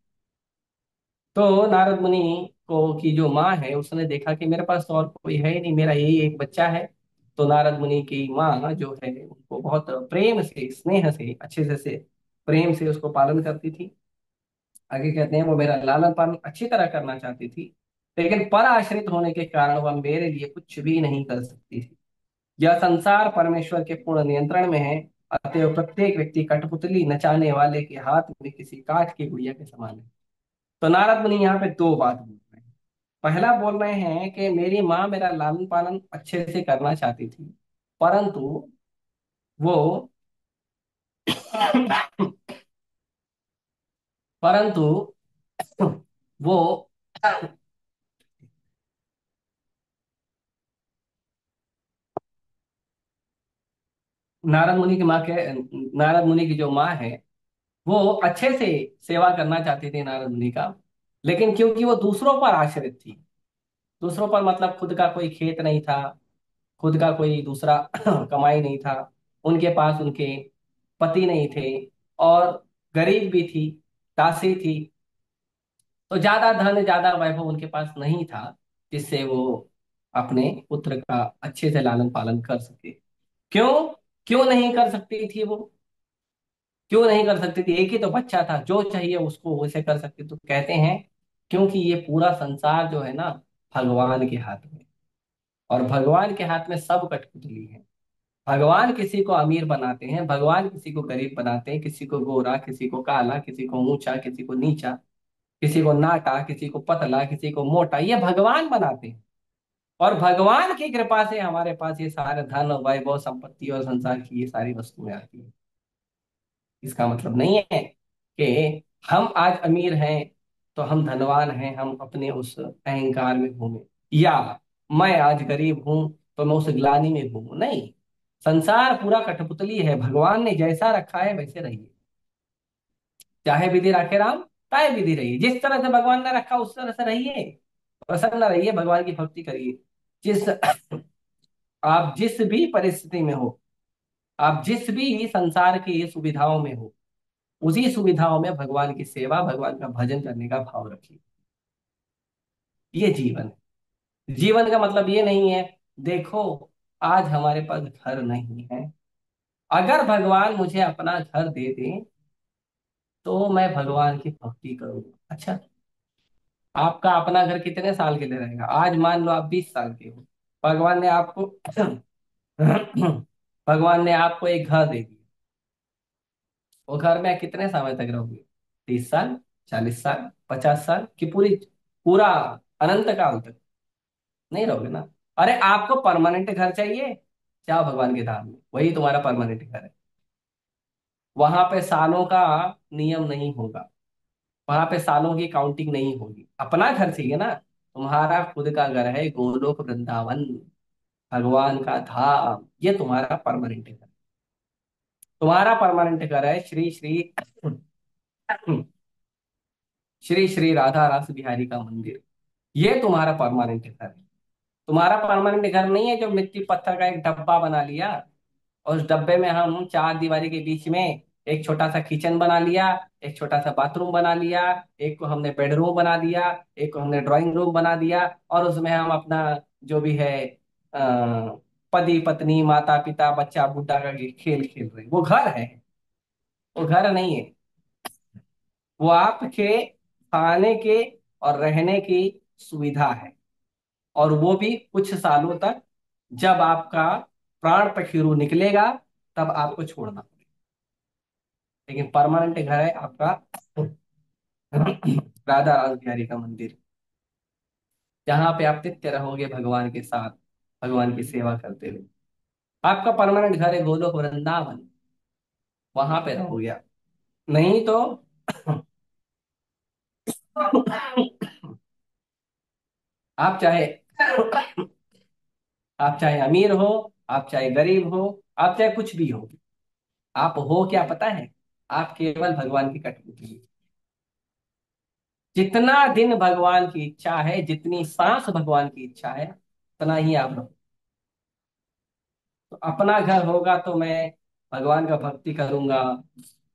Speaker 1: तो नारद मुनि को की जो माँ है उसने देखा कि मेरे पास तो और कोई है ही नहीं, मेरा यही एक बच्चा है। तो नारद मुनि की माँ जो है उनको बहुत प्रेम से, स्नेह से, अच्छे से प्रेम से उसको पालन करती थी। आगे कहते हैं वो मेरा लालन पालन अच्छी तरह करना चाहती थी, लेकिन पर आश्रित होने के कारण वह मेरे लिए कुछ भी नहीं कर सकती थी। यह संसार परमेश्वर के पूर्ण नियंत्रण में है, अतएव प्रत्येक व्यक्ति कठपुतली नचाने वाले के हाथ में किसी काठ की गुड़िया के समान है। तो नारद मुनि यहाँ पे दो बात बोल रहे हैं। पहला बोल रहे हैं कि मेरी माँ मेरा लालन पालन अच्छे से करना चाहती थी, परंतु वो परंतु वो नारद मुनि की माँ के नारद मुनि की जो माँ है वो अच्छे से सेवा करना चाहती थी नारद मुनि का, लेकिन क्योंकि वो दूसरों पर आश्रित थी, दूसरों पर मतलब खुद का कोई खेत नहीं था, खुद का कोई दूसरा कमाई नहीं था, उनके पास उनके पति नहीं थे, और गरीब भी थी, दासी थी, तो ज्यादा धन ज्यादा वैभव उनके पास नहीं था जिससे वो अपने पुत्र का अच्छे से लालन पालन कर सके। क्यों क्यों नहीं कर सकती थी वो? क्यों नहीं कर सकती थी? एक ही तो बच्चा था, जो चाहिए उसको वैसे कर सकती। तो कहते हैं क्योंकि ये पूरा संसार जो है ना भगवान के हाथ में, और भगवान के हाथ में सब कठपुतली है। भगवान किसी को अमीर बनाते हैं, भगवान किसी को गरीब बनाते हैं, किसी को गोरा, किसी को काला, किसी को ऊंचा, किसी को नीचा, किसी को नाटा, किसी को पतला, किसी को मोटा, ये भगवान बनाते हैं। और भगवान की कृपा से हमारे पास ये सारे धन और वैभव संपत्ति और संसार की ये सारी वस्तुएं आती हैं। इसका मतलब नहीं है कि हम आज अमीर हैं तो हम धनवान हैं, हम अपने उस अहंकार में घूमे, या मैं आज गरीब हूं तो मैं उस ग्लानि में घूमूं। नहीं, संसार पूरा कठपुतली है, भगवान ने जैसा रखा है वैसे रहिए। चाहे विधि राखे राम, ताए विधि रहिए। जिस तरह से भगवान ने रखा उस तरह से रहिए, प्रसन्न रहिए, भगवान की भक्ति करिए। जिस आप जिस भी परिस्थिति में हो, आप जिस भी संसार की सुविधाओं में हो, उसी सुविधाओं में भगवान की सेवा, भगवान का भजन करने का भाव रखिए। ये जीवन है। जीवन का मतलब ये नहीं है, देखो आज हमारे पास घर नहीं है, अगर भगवान मुझे अपना घर दे दे तो मैं भगवान की भक्ति करूंगा। अच्छा, आपका अपना घर कितने साल के लिए रहेगा? आज मान लो आप 20 साल के हो, भगवान ने आपको भगवान ने आपको एक घर दे दिया, वो घर में कितने समय तक रहोगे? 30 साल, 40 साल, 50 साल की पूरा अनंत काल तक नहीं रहोगे ना। अरे आपको परमानेंट घर चाहिए, जाओ भगवान के धाम में, वही तुम्हारा परमानेंट घर है। वहां पे सालों का नियम नहीं होगा, वहां पे सालों की काउंटिंग नहीं होगी। अपना घर चाहिए ना, तुम्हारा खुद का घर है गोलोक वृंदावन, भगवान का धाम, ये तुम्हारा परमानेंट घर। तुम्हारा परमानेंट घर है श्री श्री श्री श्री राधा रास बिहारी का मंदिर, ये तुम्हारा परमानेंट घर है। तुम्हारा परमानेंट घर नहीं है जो मिट्टी पत्थर का एक डब्बा बना लिया और उस डब्बे में हम चार दीवारी के बीच में एक छोटा सा किचन बना लिया, एक छोटा सा बाथरूम बना लिया, एक को हमने बेडरूम बना दिया, एक को हमने ड्राइंग रूम बना दिया, और उसमें हम अपना जो भी है पति पत्नी माता पिता बच्चा बुड्ढा का खेल खेल रहे हैं। वो घर है? वो घर नहीं है। वो आपके खाने के और रहने की सुविधा है, और वो भी कुछ सालों तक। जब आपका प्राण पखेरु निकलेगा तब आपको छोड़ना पड़ेगा। लेकिन परमानेंट घर है आपका राधा रास बिहारी का मंदिर, जहां पे आप नित्य रहोगे भगवान के साथ, भगवान की सेवा करते हुए। आपका परमानेंट घर है गोलोक वृंदावन, वहां पे रहोगे आप। नहीं तो आप चाहे आप चाहे अमीर हो, आप चाहे गरीब हो, आप चाहे कुछ भी हो, आप हो क्या पता है? आप केवल भगवान की कठपुतली। जितना दिन भगवान की इच्छा है, जितनी सांस भगवान की इच्छा है, उतना ही आप रहो। तो अपना घर होगा तो मैं भगवान का भक्ति करूंगा।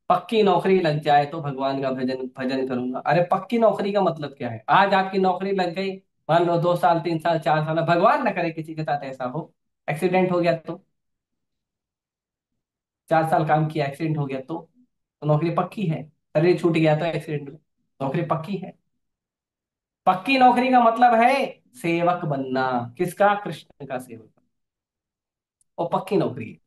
Speaker 1: पक्की नौकरी लग जाए तो भगवान का भजन भजन करूंगा। अरे पक्की नौकरी का मतलब क्या है? आज आपकी नौकरी लग गई, मान लो 2 साल 3 साल 4 साल, भगवान ना करे किसी के साथ ऐसा हो, एक्सीडेंट हो गया तो, 4 साल काम किया एक्सीडेंट हो गया तो नौकरी पक्की है। शरीर छूट गया तो एक्सीडेंट में, नौकरी पक्की है। पक्की नौकरी का मतलब है सेवक बनना। किसका? कृष्ण का सेवक। वो पक्की नौकरी है।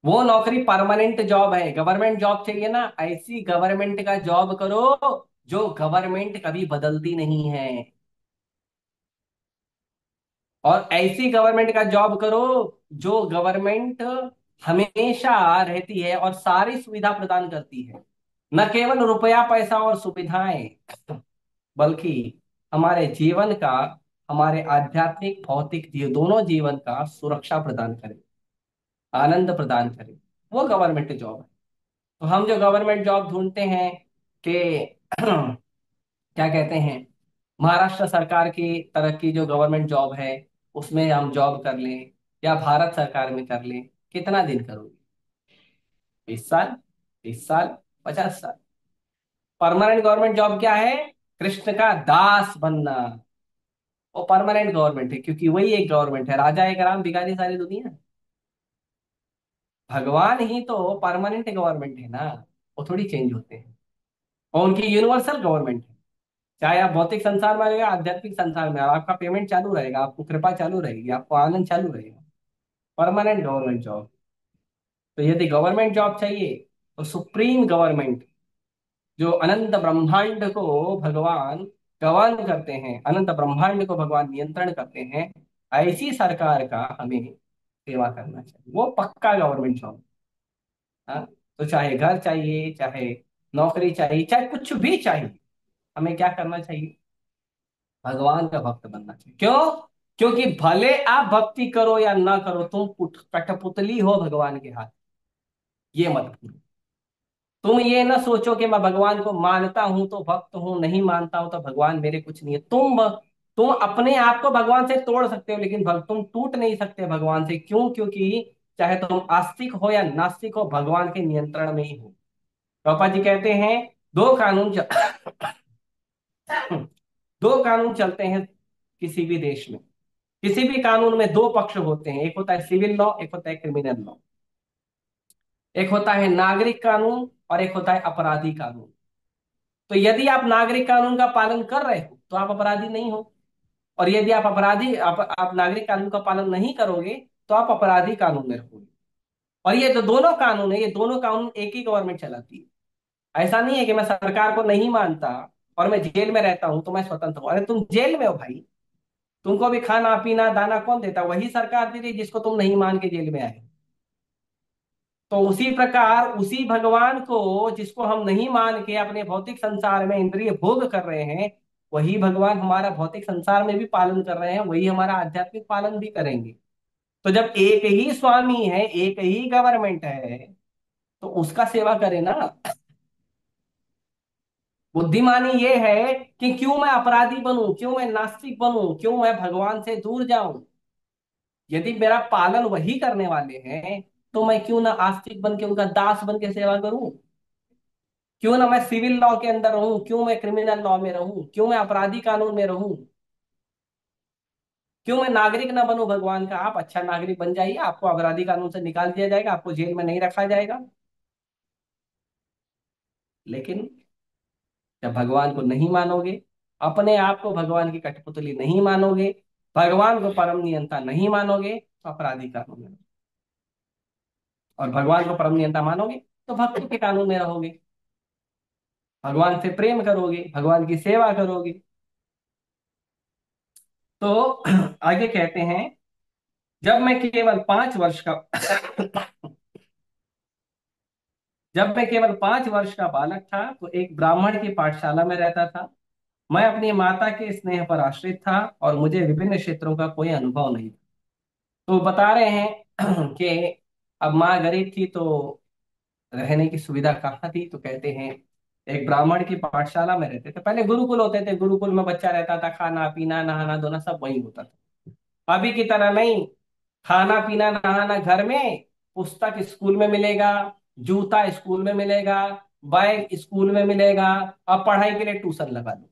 Speaker 1: वो नौकरी परमानेंट जॉब है। गवर्नमेंट जॉब चाहिए ना, ऐसी गवर्नमेंट का जॉब करो जो गवर्नमेंट कभी बदलती नहीं है। और ऐसी गवर्नमेंट का जॉब करो जो गवर्नमेंट हमेशा रहती है और सारी सुविधा प्रदान करती है। न केवल रुपया पैसा और सुविधाएं, बल्कि हमारे जीवन का, हमारे आध्यात्मिक भौतिक दोनों जीवन का सुरक्षा प्रदान करे, आनंद प्रदान करे। वो गवर्नमेंट जॉब है। तो हम जो गवर्नमेंट जॉब ढूंढते हैं कि क्या कहते हैं, महाराष्ट्र सरकार की तरह की जो गवर्नमेंट जॉब है उसमें हम जॉब कर लें, या भारत सरकार में कर लें, कितना दिन करोगे? 20 साल, 30 साल, 50 साल? परमानेंट गवर्नमेंट जॉब क्या है? कृष्ण का दास बनना। वो परमानेंट गवर्नमेंट है, क्योंकि वही एक गवर्नमेंट है। राजा एक राम, भिखारी सारी दुनिया। भगवान ही तो परमानेंट गवर्नमेंट है ना, वो थोड़ी चेंज होते हैं। और उनकी यूनिवर्सल गवर्नमेंट है। चाहे आप भौतिक संसार में रहेगा, आध्यात्मिक संसार में, आपका पेमेंट चालू रहेगा, आपको कृपा चालू रहेगी, आपको आनंद चालू रहेगा। Permanent government job. तो यदि गवर्नमेंट जॉब चाहिए तो सुप्रीम गवर्नमेंट, जो अनंत ब्रह्मांड को भगवान गवर्न करते हैं, अनंत ब्रह्मांड को भगवान नियंत्रण करते हैं, ऐसी सरकार का हमें सेवा करना चाहिए। वो पक्का गवर्नमेंट जॉब। हाँ। तो चाहे घर चाहिए, चाहे नौकरी चाहिए, चाहे कुछ भी चाहिए, हमें क्या करना चाहिए? भगवान का भक्त बनना चाहिए। क्यों? क्योंकि भले आप भक्ति करो या ना करो, तुम कठपुतली हो भगवान के हाथ। ये मत भूलो। तुम ये ना सोचो कि मैं भगवान को मानता हूं तो भक्त हूं, नहीं मानता हूं तो भगवान मेरे कुछ नहीं है। तुम अपने आप को भगवान से तोड़ सकते हो, लेकिन तुम टूट नहीं सकते भगवान से। क्यों? क्योंकि चाहे तुम आस्तिक हो या नास्तिक हो, भगवान के नियंत्रण में ही हो। पापा जी कहते हैं दो कानून दो कानून चलते हैं किसी भी देश में। किसी भी कानून में दो पक्ष होते हैं, एक होता है सिविल लॉ, एक होता है क्रिमिनल लॉ। एक होता है नागरिक कानून और एक होता है अपराधी कानून। तो यदि आप नागरिक कानून का पालन कर रहे हो तो आप अपराधी नहीं हो। और यदि आप नागरिक कानून का पालन नहीं करोगे तो आप अपराधी कानून में रहोगे। और ये जो दोनों कानून है, ये दोनों कानून एक ही गवर्नमेंट चलाती है। ऐसा नहीं है कि मैं सरकार को नहीं मानता और मैं जेल में रहता हूं तो मैं स्वतंत्र हूं। अरे तुम जेल में हो भाई, तुमको भी खाना पीना दाना कौन देता? वही सरकार दे रही है जिसको तुम नहीं मान के जेल में आए। तो उसी प्रकार उसी भगवान को जिसको हम नहीं मान के अपने भौतिक संसार में इंद्रिय भोग कर रहे हैं, वही भगवान हमारा भौतिक संसार में भी पालन कर रहे हैं, वही हमारा आध्यात्मिक पालन भी करेंगे। तो जब एक ही स्वामी है, एक ही गवर्नमेंट है, तो उसका सेवा करें ना। बुद्धिमानी ये है कि क्यों मैं अपराधी बनूं, क्यों मैं नास्तिक बनूं, क्यों मैं भगवान से दूर जाऊं? यदि मेरा पालन वही करने वाले हैं तो मैं क्यों ना आस्तिक बन के उनका दास बन के सेवा करूं? क्यों ना मैं सिविल लॉ के अंदर रहूं, क्यों मैं क्रिमिनल लॉ में रहूं, क्यों मैं अपराधी कानून में रहूं? क्यों मैं नागरिक ना बनूं भगवान का? आप अच्छा नागरिक बन जाइए, आपको अपराधी कानून से निकाल दिया जाएगा, आपको जेल में नहीं रखा जाएगा। लेकिन जब भगवान को नहीं मानोगे, अपने आप को भगवान की कठपुतली नहीं मानोगे, भगवान को परम नियंता नहीं मानोगे, तो अपराधी कानून में। और भगवान को परम नियंता मानोगे तो भक्ति के कानून में रहोगे, भगवान से प्रेम करोगे, भगवान की सेवा करोगे। तो आगे कहते हैं, जब मैं केवल 5 वर्ष का जब मैं केवल 5 वर्ष का बालक था तो एक ब्राह्मण की पाठशाला में रहता था। मैं अपनी माता के स्नेह पर आश्रित था और मुझे विभिन्न क्षेत्रों का कोई अनुभव नहीं था। तो बता रहे हैं कि अब माँ गरीब थी तो रहने की सुविधा कहाँ थी, तो कहते हैं एक ब्राह्मण की पाठशाला में रहते थे। पहले गुरुकुल होते थे, गुरुकुल में बच्चा रहता था, खाना पीना नहाना धोना सब वही होता था। अभी की तरह नहीं, खाना पीना नहाना घर में, पुस्तक स्कूल में मिलेगा, जूता स्कूल में मिलेगा, बैग स्कूल में मिलेगा, अब पढ़ाई के लिए ट्यूशन लगा दो।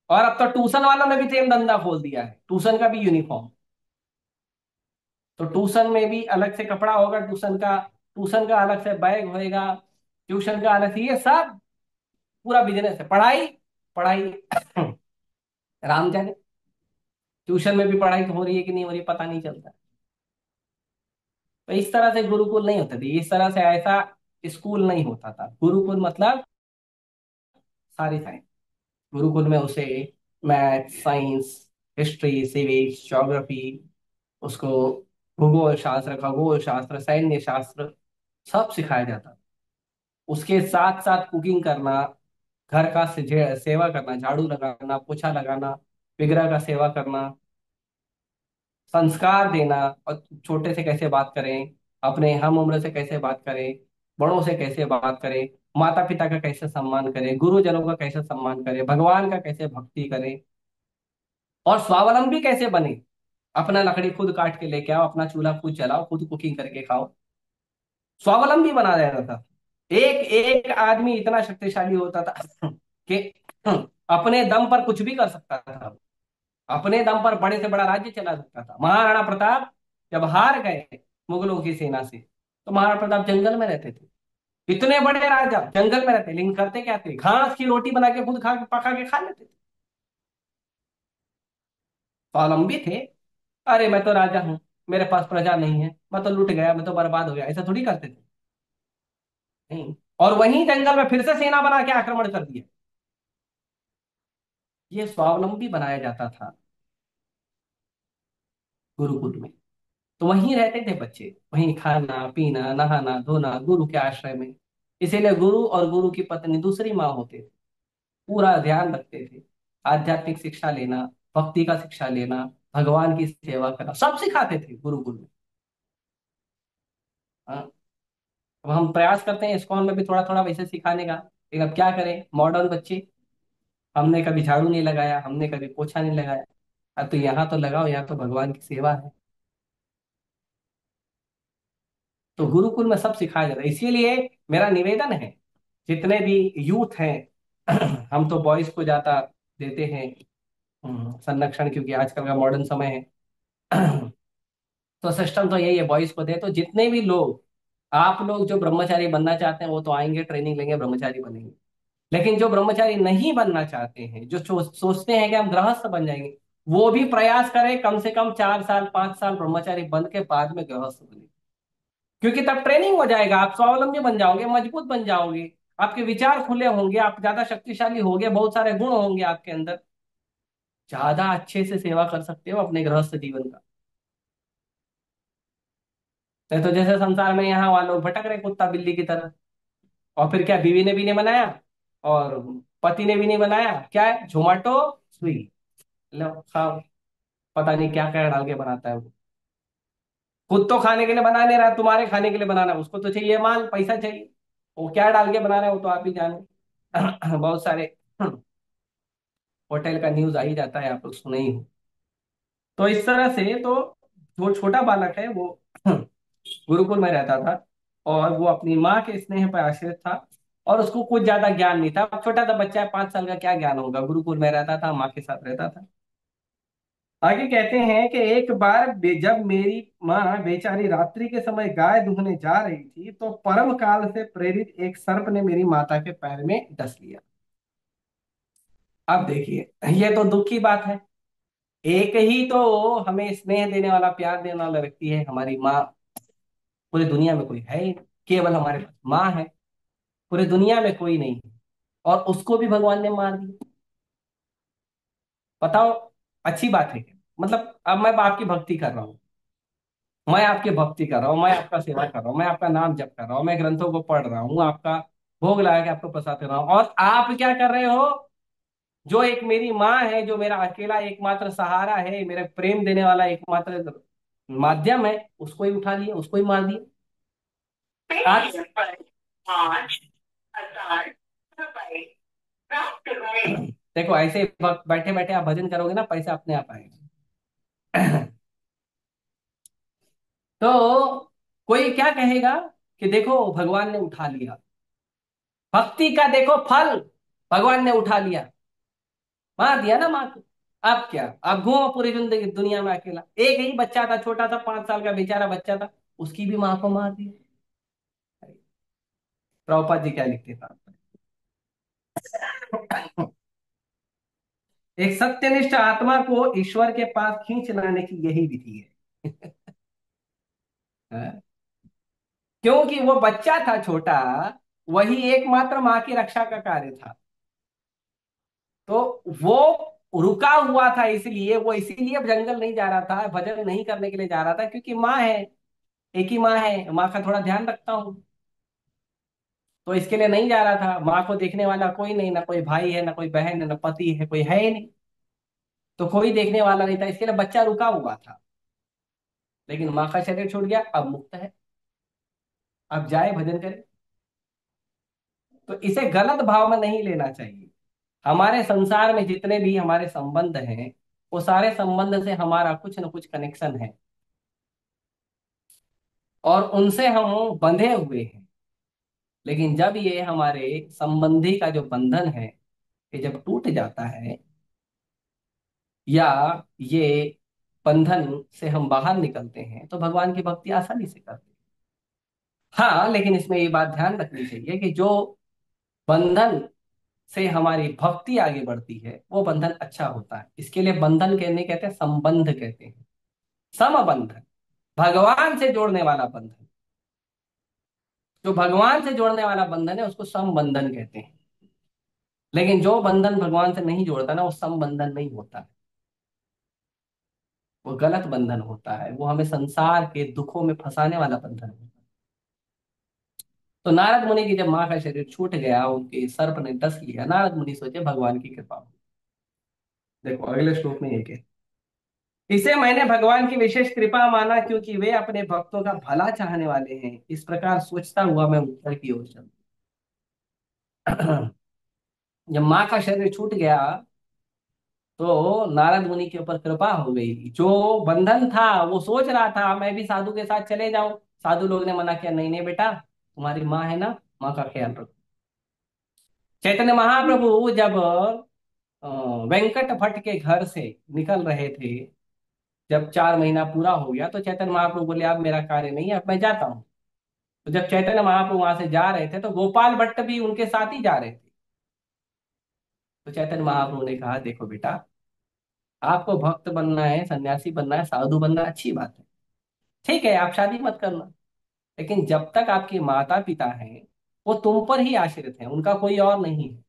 Speaker 1: और अब तो ट्यूशन वालों ने भी सेम धंधा खोल दिया है, ट्यूशन का भी यूनिफॉर्म। तो ट्यूशन में भी अलग से कपड़ा होगा, ट्यूशन का अलग से बैग होएगा, ट्यूशन का अलग से, ये सब पूरा बिजनेस है। पढ़ाई पढ़ाई राम जाने, ट्यूशन में भी पढ़ाई हो रही है कि नहीं हो रही पता नहीं चलता। तो इस तरह से गुरुकुल नहीं होते थे, इस तरह से ऐसा स्कूल नहीं होता था। गुरुकुल मतलब सारी साइंस। गुरुकुल में उसे math science, history, civics, geography, उसको भूगोल शास्त्र, खगोल शास्त्र, सैन्य शास्त्र सब सिखाया जाता था। उसके साथ साथ कुकिंग करना, घर का सेवा करना, झाड़ू लगाना, पोछा लगाना, विग्रह का सेवा करना, संस्कार देना, और छोटे से कैसे बात करें, अपने हम उम्र से कैसे बात करें, बड़ों से कैसे बात करें, माता पिता का कैसे सम्मान करें, गुरुजनों का कैसे सम्मान करें, भगवान का कैसे भक्ति करें, और स्वावलंबी कैसे बने। अपना लकड़ी खुद काट के लेके आओ, अपना चूल्हा खुद जलाओ, खुद कुकिंग करके खाओ। स्वावलंबी बना रहता था। एक एक आदमी इतना शक्तिशाली होता था कि अपने दम पर कुछ भी कर सकता था, अपने दम पर बड़े से बड़ा राज्य चला सकता था। महाराणा प्रताप जब हार गए मुगलों की सेना से, तो महाराणा प्रताप जंगल में रहते थे। इतने बड़े राजा जंगल में रहते, लेकिन करते क्या थे, घास की रोटी बना के खुद खा के पका के खा लेते थे। स्वावलंबी थे। अरे मैं तो राजा हूं, मेरे पास प्रजा नहीं है, मैं तो लुट गया, मैं तो बर्बाद हो गया, ऐसा थोड़ी करते थे। नहीं। और वहीं जंगल में फिर से सेना बना के आक्रमण कर दिया। ये स्वावलंबी बनाया जाता था गुरुकुल में। तो वहीं रहते थे बच्चे, वहीं खाना पीना नहाना धोना गुरु के आश्रय में। इसीलिए गुरु और गुरु की पत्नी दूसरी माँ होते थे, पूरा ध्यान रखते थे। आध्यात्मिक शिक्षा लेना, भक्ति का शिक्षा लेना, भगवान की सेवा करना सब सिखाते थे गुरुकुल में। हाँ। अब हम प्रयास करते हैं इस्कॉन में भी थोड़ा थोड़ा वैसे सिखाने का, लेकिन अब क्या करें, मॉडर्न बच्चे। हमने कभी झाड़ू नहीं लगाया, हमने कभी पोछा नहीं लगाया। अब तो यहाँ तो लगाओ, यहाँ तो भगवान की सेवा है। तो गुरुकुल में सब सिखाया जाता है। इसीलिए मेरा निवेदन है, जितने भी यूथ हैं हम तो बॉयज को ज्यादा देते हैं संरक्षण, क्योंकि आजकल का मॉडर्न समय है। तो सिस्टम तो यही है, बॉयज को दे। तो जितने भी लोग, आप लोग जो ब्रह्मचारी बनना चाहते हैं वो तो आएंगे, ट्रेनिंग लेंगे, ब्रह्मचारी बनेंगे। लेकिन जो ब्रह्मचारी नहीं बनना चाहते हैं, जो सोचते हैं कि हम गृहस्थ बन जाएंगे, वो भी प्रयास करें, कम से कम 4 साल 5 साल ब्रह्मचारी बन के बाद में गृहस्थ बने। क्योंकि तब ट्रेनिंग हो जाएगा, आप स्वावलंबी बन जाओगे, मजबूत बन जाओगे, आपके विचार खुले होंगे, आप ज्यादा शक्तिशाली होंगे, बहुत सारे गुण होंगे आपके अंदर, ज्यादा अच्छे से सेवा कर सकते हो अपने गृहस्थ जीवन का। तो जैसे संसार में यहाँ वालों भटक रहे कुत्ता बिल्ली की तरह, और फिर क्या, बीवी ने भी नहीं बनाया और पति ने भी नहीं बनाया, क्या है, जोमेटो स्विगी, लो खाओ। पता नहीं क्या क्या डाल के बनाता है वो। खुद तो खाने के लिए बना नहीं रहा, तुम्हारे खाने के लिए बनाना है, उसको तो चाहिए माल, पैसा चाहिए। वो क्या डाल के बना रहा है वो तो आप ही जानो। बहुत सारे होटल का न्यूज आ ही जाता है, आप लोग सुने ही हो। तो इस तरह से तो जो छोटा बालक है वो गुरुकुल में रहता था, और वो अपनी माँ के स्नेह पर आश्रित था, और उसको कुछ ज्यादा ज्ञान नहीं था। छोटा सा बच्चा है, 5 साल का, क्या ज्ञान होगा। गुरुकुल में रहता था, माँ के साथ रहता था। आगे कहते हैं कि एक बार जब मेरी माँ बेचारी रात्रि के समय गाय दूहने जा रही थी, तो परम काल से प्रेरित एक सर्प ने मेरी माता के पैर में डस लिया। अब देखिए, ये तो दुख की बात है। एक ही तो हमें स्नेह देने वाला, प्यार देने वाला व्यक्ति है, हमारी माँ। पूरी दुनिया में कोई है ही नहीं, केवल हमारे पास माँ है। पूरी दुनिया में कोई नहीं है, और उसको भी भगवान ने मार दिया। बताओ, अच्छी बात है क्या? मतलब अब मैं आपकी भक्ति कर रहा हूँ, मैं आपकी भक्ति कर रहा हूँ, मैं आपका सेवा कर रहा हूँ, मैं आपका नाम जप कर रहा हूँ, मैं ग्रंथों को पढ़ रहा हूँ, आपका भोग लगा के आपको प्रसाद दे रहा हूँ, और आप क्या कर रहे हो? जो एक मेरी माँ है, जो मेरा अकेला एकमात्र सहारा है, मेरा प्रेम देने वाला एकमात्र माध्यम है, उसको ही उठा लिया, उसको ही मार दिया। आज देखो, ऐसे बैठे बैठे आप भजन करोगे ना, पैसे अपने आप आएगा। तो कोई क्या कहेगा कि देखो भगवान ने उठा लिया, भक्ति का देखो फल, भगवान ने उठा लिया, मार दिया ना माँ को। अब क्या, अब घूमो पूरी जिंदगी दुनिया में अकेला। एक ही बच्चा था, छोटा सा, 5 साल का बेचारा बच्चा था, उसकी भी माँ को मार दिया। प्रभुपाद जी क्या लिखते थे? एक सत्यनिष्ठ आत्मा को ईश्वर के पास खींच लाने की यही विधि है। हाँ? क्योंकि वो बच्चा था छोटा, वही एकमात्र माँ की रक्षा का कार्य था। तो वो रुका हुआ था, इसलिए वो, इसीलिए अब जंगल नहीं जा रहा था, भजन नहीं करने के लिए जा रहा था, क्योंकि माँ है, एक ही माँ है, माँ का थोड़ा ध्यान रखता हूँ। तो इसके लिए नहीं जा रहा था। माँ को देखने वाला कोई नहीं, ना कोई भाई है, ना कोई बहन है, ना पति है, कोई है ही नहीं। तो कोई देखने वाला नहीं था, इसके लिए बच्चा रुका हुआ था। लेकिन माँ का शरीर छूट गया, अब मुक्त है, अब जाए भजन करे। तो इसे गलत भाव में नहीं लेना चाहिए। हमारे संसार में जितने भी हमारे संबंध हैं, वो सारे संबंध से हमारा कुछ न कुछ कनेक्शन है, और उनसे हम बंधे हुए हैं। लेकिन जब ये हमारे संबंधी का जो बंधन है, ये जब टूट जाता है, या ये बंधन से हम बाहर निकलते हैं, तो भगवान की भक्ति आसानी से करते हैं। हाँ, लेकिन इसमें ये बात ध्यान रखनी चाहिए कि जो बंधन से हमारी भक्ति आगे बढ़ती है, वो बंधन अच्छा होता है। इसके लिए बंधन कहने कहते हैं, संबंध कहते हैं, समबंधन, भगवान से जोड़ने वाला बंधन। जो भगवान से जोड़ने वाला बंधन है, उसको समबंधन कहते हैं। लेकिन जो बंधन भगवान से नहीं जोड़ता ना, वो समबंधन नहीं होता है, वो गलत बंधन होता है, वो हमें संसार के दुखों में फंसाने वाला बंधन होता है। तो नारद मुनि की जब माँ का शरीर छूट गया, उनके सर्प ने डस लिया, नारद मुनि सोचे भगवान की कृपा हो। देखो अगले श्लोक में एक है, इसे मैंने भगवान की विशेष कृपा माना, क्योंकि वे अपने भक्तों का भला चाहने वाले हैं। इस प्रकार सोचता हुआ मैं उत्तर की ओर चला। जब माँ का शरीर छूट गया, तो नारद मुनि के ऊपर कृपा हो गई। जो बंधन था, वो सोच रहा था मैं भी साधु के साथ चले जाऊं, साधु लोग ने मना किया, नहीं नहीं बेटा, तुम्हारी माँ है ना, माँ का ख्याल रखो। चैतन्य महाप्रभु जब अ, वेंकट भट्ट के घर से निकल रहे थे, जब 4 महीना पूरा हो गया, तो चैतन्य महाप्रभु बोले अब मेरा कार्य नहीं है, अब मैं जाता हूँ। तो जब चैतन्य महाप्रभु वहां से जा रहे थे, तो गोपाल भट्ट भी उनके साथ ही जा रहे थे। तो चैतन्य महाप्रभु ने कहा देखो बेटा, आपको भक्त बनना है, सन्यासी बनना है, साधु बनना है, अच्छी बात है, ठीक है, आप शादी मत करना। लेकिन जब तक आपके माता पिता हैं, वो तुम पर ही आश्रित हैं, उनका कोई और नहीं है।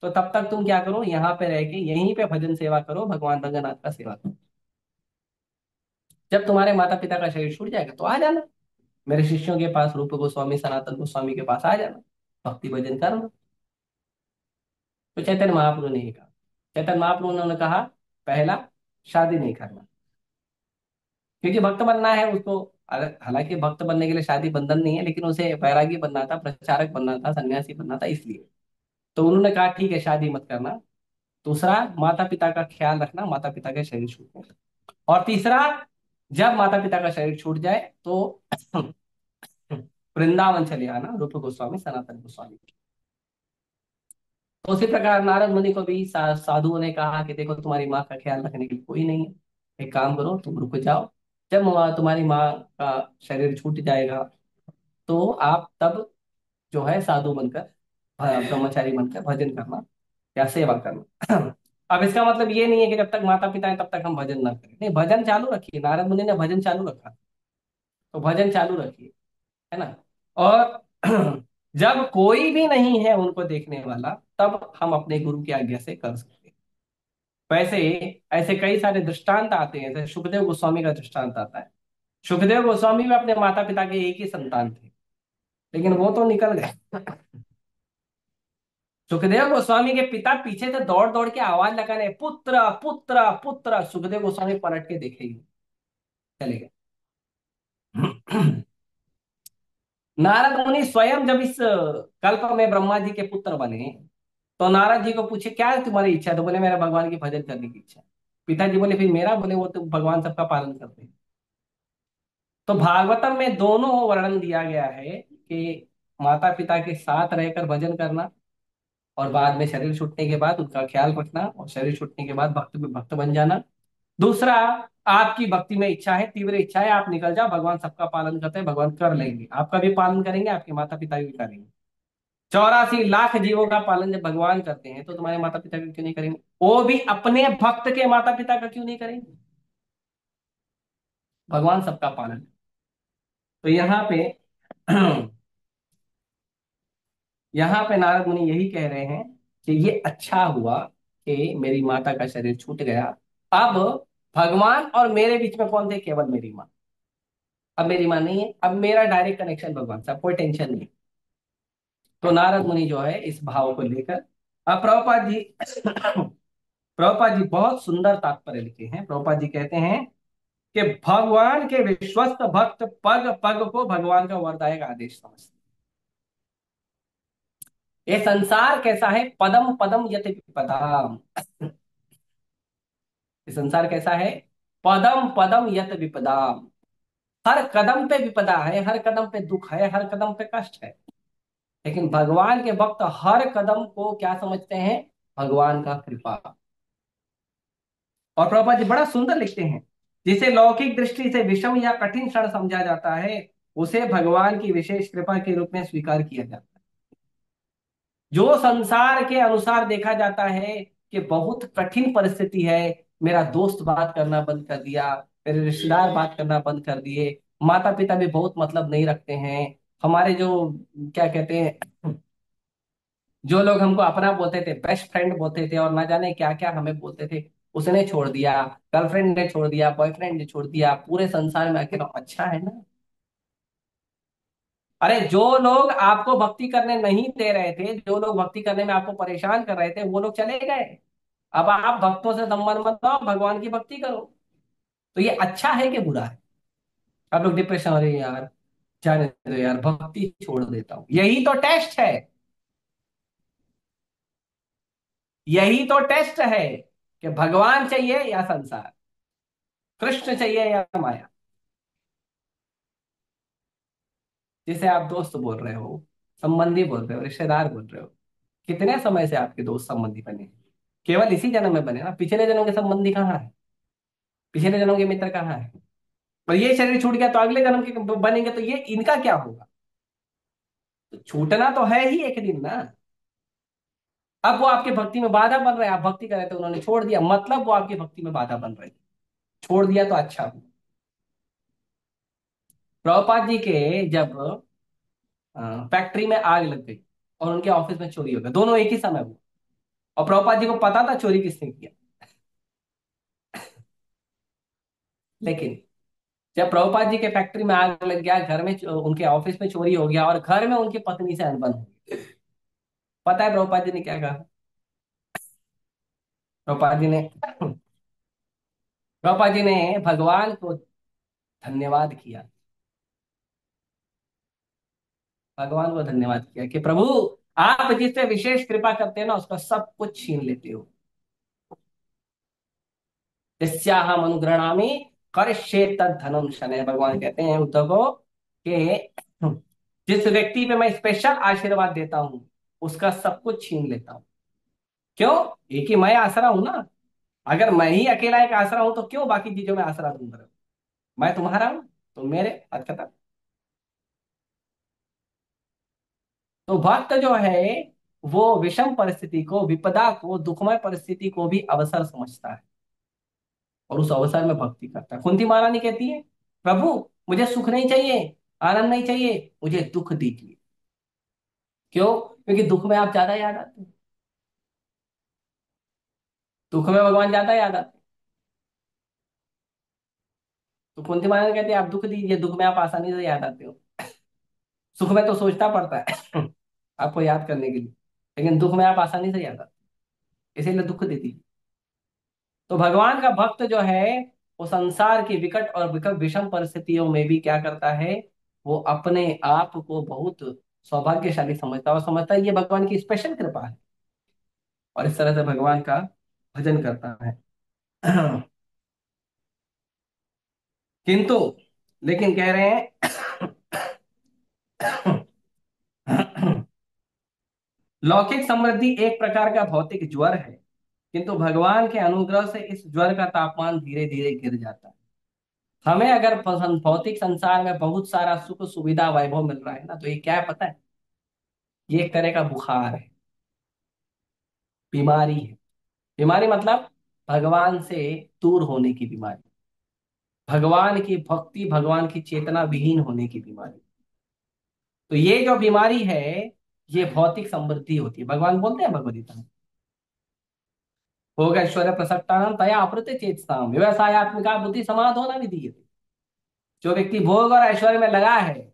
Speaker 1: तो तब तक तुम क्या करो, यहाँ पे रह के यहीं पे भजन सेवा करो, भगवान रंगनाथ का सेवा करो। जब तुम्हारे माता पिता का शरीर छूट जाएगा, तो आ जाना मेरे शिष्यों के पास, रूप गोस्वामी, सनातन गोस्वामी के पास आ जाना, भक्ति भजन करना। तो चैतन्य महाप्रभु ने ये कहा। चैतन्य महाप्रभु ने उन्होंने कहा, पहला, शादी नहीं करना, क्योंकि भक्त बनना है उसको। हालांकि भक्त बनने के लिए शादी बंधन नहीं है, लेकिन उसे वैरागी बनना था, प्रचारक बनना था, सन्यासी बनना था, इसलिए। तो उन्होंने कहा ठीक है, शादी मत करना। दूसरा, माता पिता का ख्याल रखना, माता पिता के शरीर छूटने। और तीसरा, जब माता पिता का शरीर छूट जाए तो वृंदावन चले आना, रूप गोस्वामी सनातन गोस्वामी। तो उसी प्रकार नारद मुनि को भी साधुओं ने कहा कि देखो तुम्हारी माँ का ख्याल रखने के लिए कोई नहीं है, एक काम करो तुम रुक जाओ, जब तुम्हारी माँ का शरीर छूट जाएगा तो आप तब जो है साधु बनकर, ब्रह्मचारी बनकर भजन करना या सेवा करना। अब इसका मतलब ये नहीं है कि जब तक माता पिता है तब तक हम भजन ना करें, नहीं, भजन चालू रखिए, नारद मुनि ने भजन चालू रखा, तो भजन चालू रखिए, है ना। और जब कोई भी नहीं है उनको देखने वाला, तब हम अपने गुरु की आज्ञा से कर सकते हैं। वैसे ऐसे कई सारे दृष्टांत आते हैं, जैसे सुखदेव गोस्वामी का दृष्टांत आता है। सुखदेव गोस्वामी भी अपने माता पिता के एक ही संतान थे, लेकिन वो तो निकल गए। सुखदेव गोस्वामी के पिता पीछे से दौड़ दौड़ के आवाज लगा रहे, पुत्र पुत्र पुत्र, सुखदेव गोस्वामी पलट के देखे ही नहीं, चले गए। नारद मुनि स्वयं जब इस कल्प में ब्रह्मा जी के पुत्र बने, तो नारद जी को पूछे क्या है तुम्हारी इच्छा, तो बोले मेरा भगवान की भजन करने की इच्छा है। पिताजी बोले फिर मेरा, बोले वो तो भगवान सबका पालन करते हैं। तो भागवतम में दोनों वर्णन दिया गया है कि माता पिता के साथ रहकर भजन करना, और बाद में शरीर छूटने के बाद उनका ख्याल रखना, और शरीर छूटने के बाद भक्त में भक्त बन जाना। दूसरा, आपकी भक्ति में इच्छा है, तीव्र इच्छा है, आप निकल जाओ, भगवान सबका पालन करते हैं, भगवान कर लेंगे, आपका भी पालन करेंगे, आपके माता पिता भी करेंगे। 84 लाख जीवों का पालन जब भगवान करते हैं तो तुम्हारे माता पिता का क्यों नहीं करेंगे, वो भी अपने भक्त के माता पिता का क्यों नहीं करेंगे। भगवान सबका पालन। तो यहाँ पे यहाँ पे नारद मुनि यही कह रहे हैं कि ये अच्छा हुआ कि मेरी माता का शरीर छूट गया। अब भगवान और मेरे बीच में कौन थे, केवल मेरी माँ। अब मेरी माँ नहीं है, अब मेरा डायरेक्ट कनेक्शन भगवान से, अब कोई टेंशन नहीं। तो नारद मुनि जो है इस भाव को लेकर, अब प्रभुपाद जी प्रभुपाद जी बहुत सुंदर तात्पर्य लिखे हैं। प्रभुपाद जी कहते हैं कि भगवान के विश्वस्त भक्त पग पग को भगवान का वरदायक आदेश समझते हैं। ये संसार कैसा है, पदम पदम यति विपदाम। ये संसार कैसा है, पदम पदम यत विपदाम। हर कदम पे विपदा है, हर कदम पे दुख है, हर कदम पे कष्ट है। लेकिन भगवान के भक्त हर कदम को क्या समझते हैं, भगवान का कृपा। और प्रभुपाद जी बड़ा सुंदर लिखते हैं, जिसे लौकिक दृष्टि से विषम या कठिन क्षण समझा जाता है, उसे भगवान की विशेष कृपा के रूप में स्वीकार किया जाता है। जो संसार के अनुसार देखा जाता है कि बहुत कठिन परिस्थिति है, मेरा दोस्त बात करना बंद कर दिया, मेरे रिश्तेदार बात करना बंद कर दिए, माता पिता भी बहुत मतलब नहीं रखते हैं, हमारे जो क्या कहते हैं, जो लोग हमको अपना बोलते थे, बेस्ट फ्रेंड बोलते थे, और ना जाने क्या क्या हमें बोलते थे, उसने छोड़ दिया, गर्लफ्रेंड ने छोड़ दिया, बॉयफ्रेंड ने छोड़ दिया, पूरे संसार में अकेला अच्छा है ना। अरे जो लोग आपको भक्ति करने नहीं दे रहे थे, जो लोग भक्ति करने में आपको परेशान कर रहे थे, वो लोग चले गए। अब आप भक्तों से संबंध मत लो, भगवान की भक्ति करो। तो ये अच्छा है कि बुरा है। आप लोग डिप्रेशन, अरे यार जाने दो यार, भक्ति छोड़ देता हूँ, यही तो टेस्ट है। यही तो टेस्ट है कि भगवान चाहिए या संसार, कृष्ण चाहिए या माया। जिसे आप दोस्त बोल रहे हो, संबंधी बोल रहे हो, रिश्तेदार बोल रहे हो, कितने समय से आपके दोस्त संबंधी बने हैं? केवल इसी जन्म में बने ना, पिछले जन्म के संबंधी कहाँ है, पिछले जन्म के मित्र कहाँ है। और ये शरीर छूट गया तो अगले जन्म के बनेंगे, तो ये इनका क्या होगा। तो छूटना तो है ही एक दिन ना। अब वो आपकी भक्ति में बाधा बन रहे हैं, आप भक्ति कर रहे थे, उन्होंने छोड़ दिया, मतलब वो आपकी भक्ति में बाधा बन रहे थे, छोड़ दिया तो अच्छा हुआ। प्रभुपाद जी के जब फैक्ट्री में आग लग गई और उनके ऑफिस में चोरी हो गया, दोनों एक ही समय हुआ, और प्रभुपाद जी को पता था चोरी किसने किया। लेकिन जब प्रभुपाद जी के फैक्ट्री में आग लग गया, घर में उनके ऑफिस में चोरी हो गया, और घर में उनकी पत्नी से अनबन हो गई, पता है प्रभुपाद जी ने क्या कहा। प्रभुपाद जी ने प्रभुपाद जी ने भगवान को धन्यवाद किया, भगवान को धन्यवाद किया कि प्रभु आप जिससे विशेष कृपा करते हैं ना, उसका सब कुछ छीन लेते हो। यस्याहम अनुगृणामि करिष्ये तद धनम शनैः। भगवान कहते हैं उद्धव को कि जिस व्यक्ति पे मैं स्पेशल आशीर्वाद देता हूं उसका सब कुछ छीन लेता हूं। क्यों? एक ही मैं आसरा हूं ना। अगर मैं ही अकेला एक आसरा हूं तो क्यों बाकी चीजों में आसरा दूंगा? मैं तुम्हारा हूं, तुम मेरे। बात खत्म। तो भक्त जो है वो विषम परिस्थिति को, विपदा को, दुखमय परिस्थिति को भी अवसर समझता है और उस अवसर में भक्ति करता है। कुंती महारानी कहती है, प्रभु मुझे सुख नहीं चाहिए, आनंद नहीं चाहिए, मुझे दुख दीजिए। क्यों? क्योंकि दुख में आप ज्यादा याद आते हैं। दुख में भगवान ज्यादा याद आते हैं। तो कुंती महारानी कहती है आप दुख दीजिए, दुख में आप आसानी से याद आते हो। सुख में तो सोचना पड़ता है आपको याद करने के लिए, लेकिन दुख में आप आसानी से याद आते हैं, इसीलिए दुख दे दीजिए। तो भगवान का भक्त जो है वो संसार की विकट और विकट विषम परिस्थितियों में भी क्या करता है, वो अपने आप को बहुत सौभाग्यशाली समझता है और समझता है ये भगवान की स्पेशल कृपा है, और इस तरह से भगवान का भजन करता है। किंतु लेकिन कह रहे हैं लौकिक समृद्धि एक प्रकार का भौतिक ज्वर है, किंतु भगवान के अनुग्रह से इस ज्वर का तापमान धीरे धीरे गिर जाता है। हमें अगर भौतिक संसार में बहुत सारा सुख सुविधा वैभव मिल रहा है ना, तो ये क्या है पता है? ये एक तरह का बुखार है, बीमारी है। बीमारी मतलब भगवान से दूर होने की बीमारी, भगवान की भक्ति, भगवान की चेतना विहीन होने की बीमारी। तो ये जो बीमारी है ये भौतिक समृद्धि होती है। भगवान बोलते हैं भगवद गीता में, भोग ऐश्वर्य प्रसक्तानाम तया अप्रत चेतसाम व्यवसायत्मिका बुद्धि समाधो न विधीयते। जो व्यक्ति भोग और ऐश्वर्य में लगा है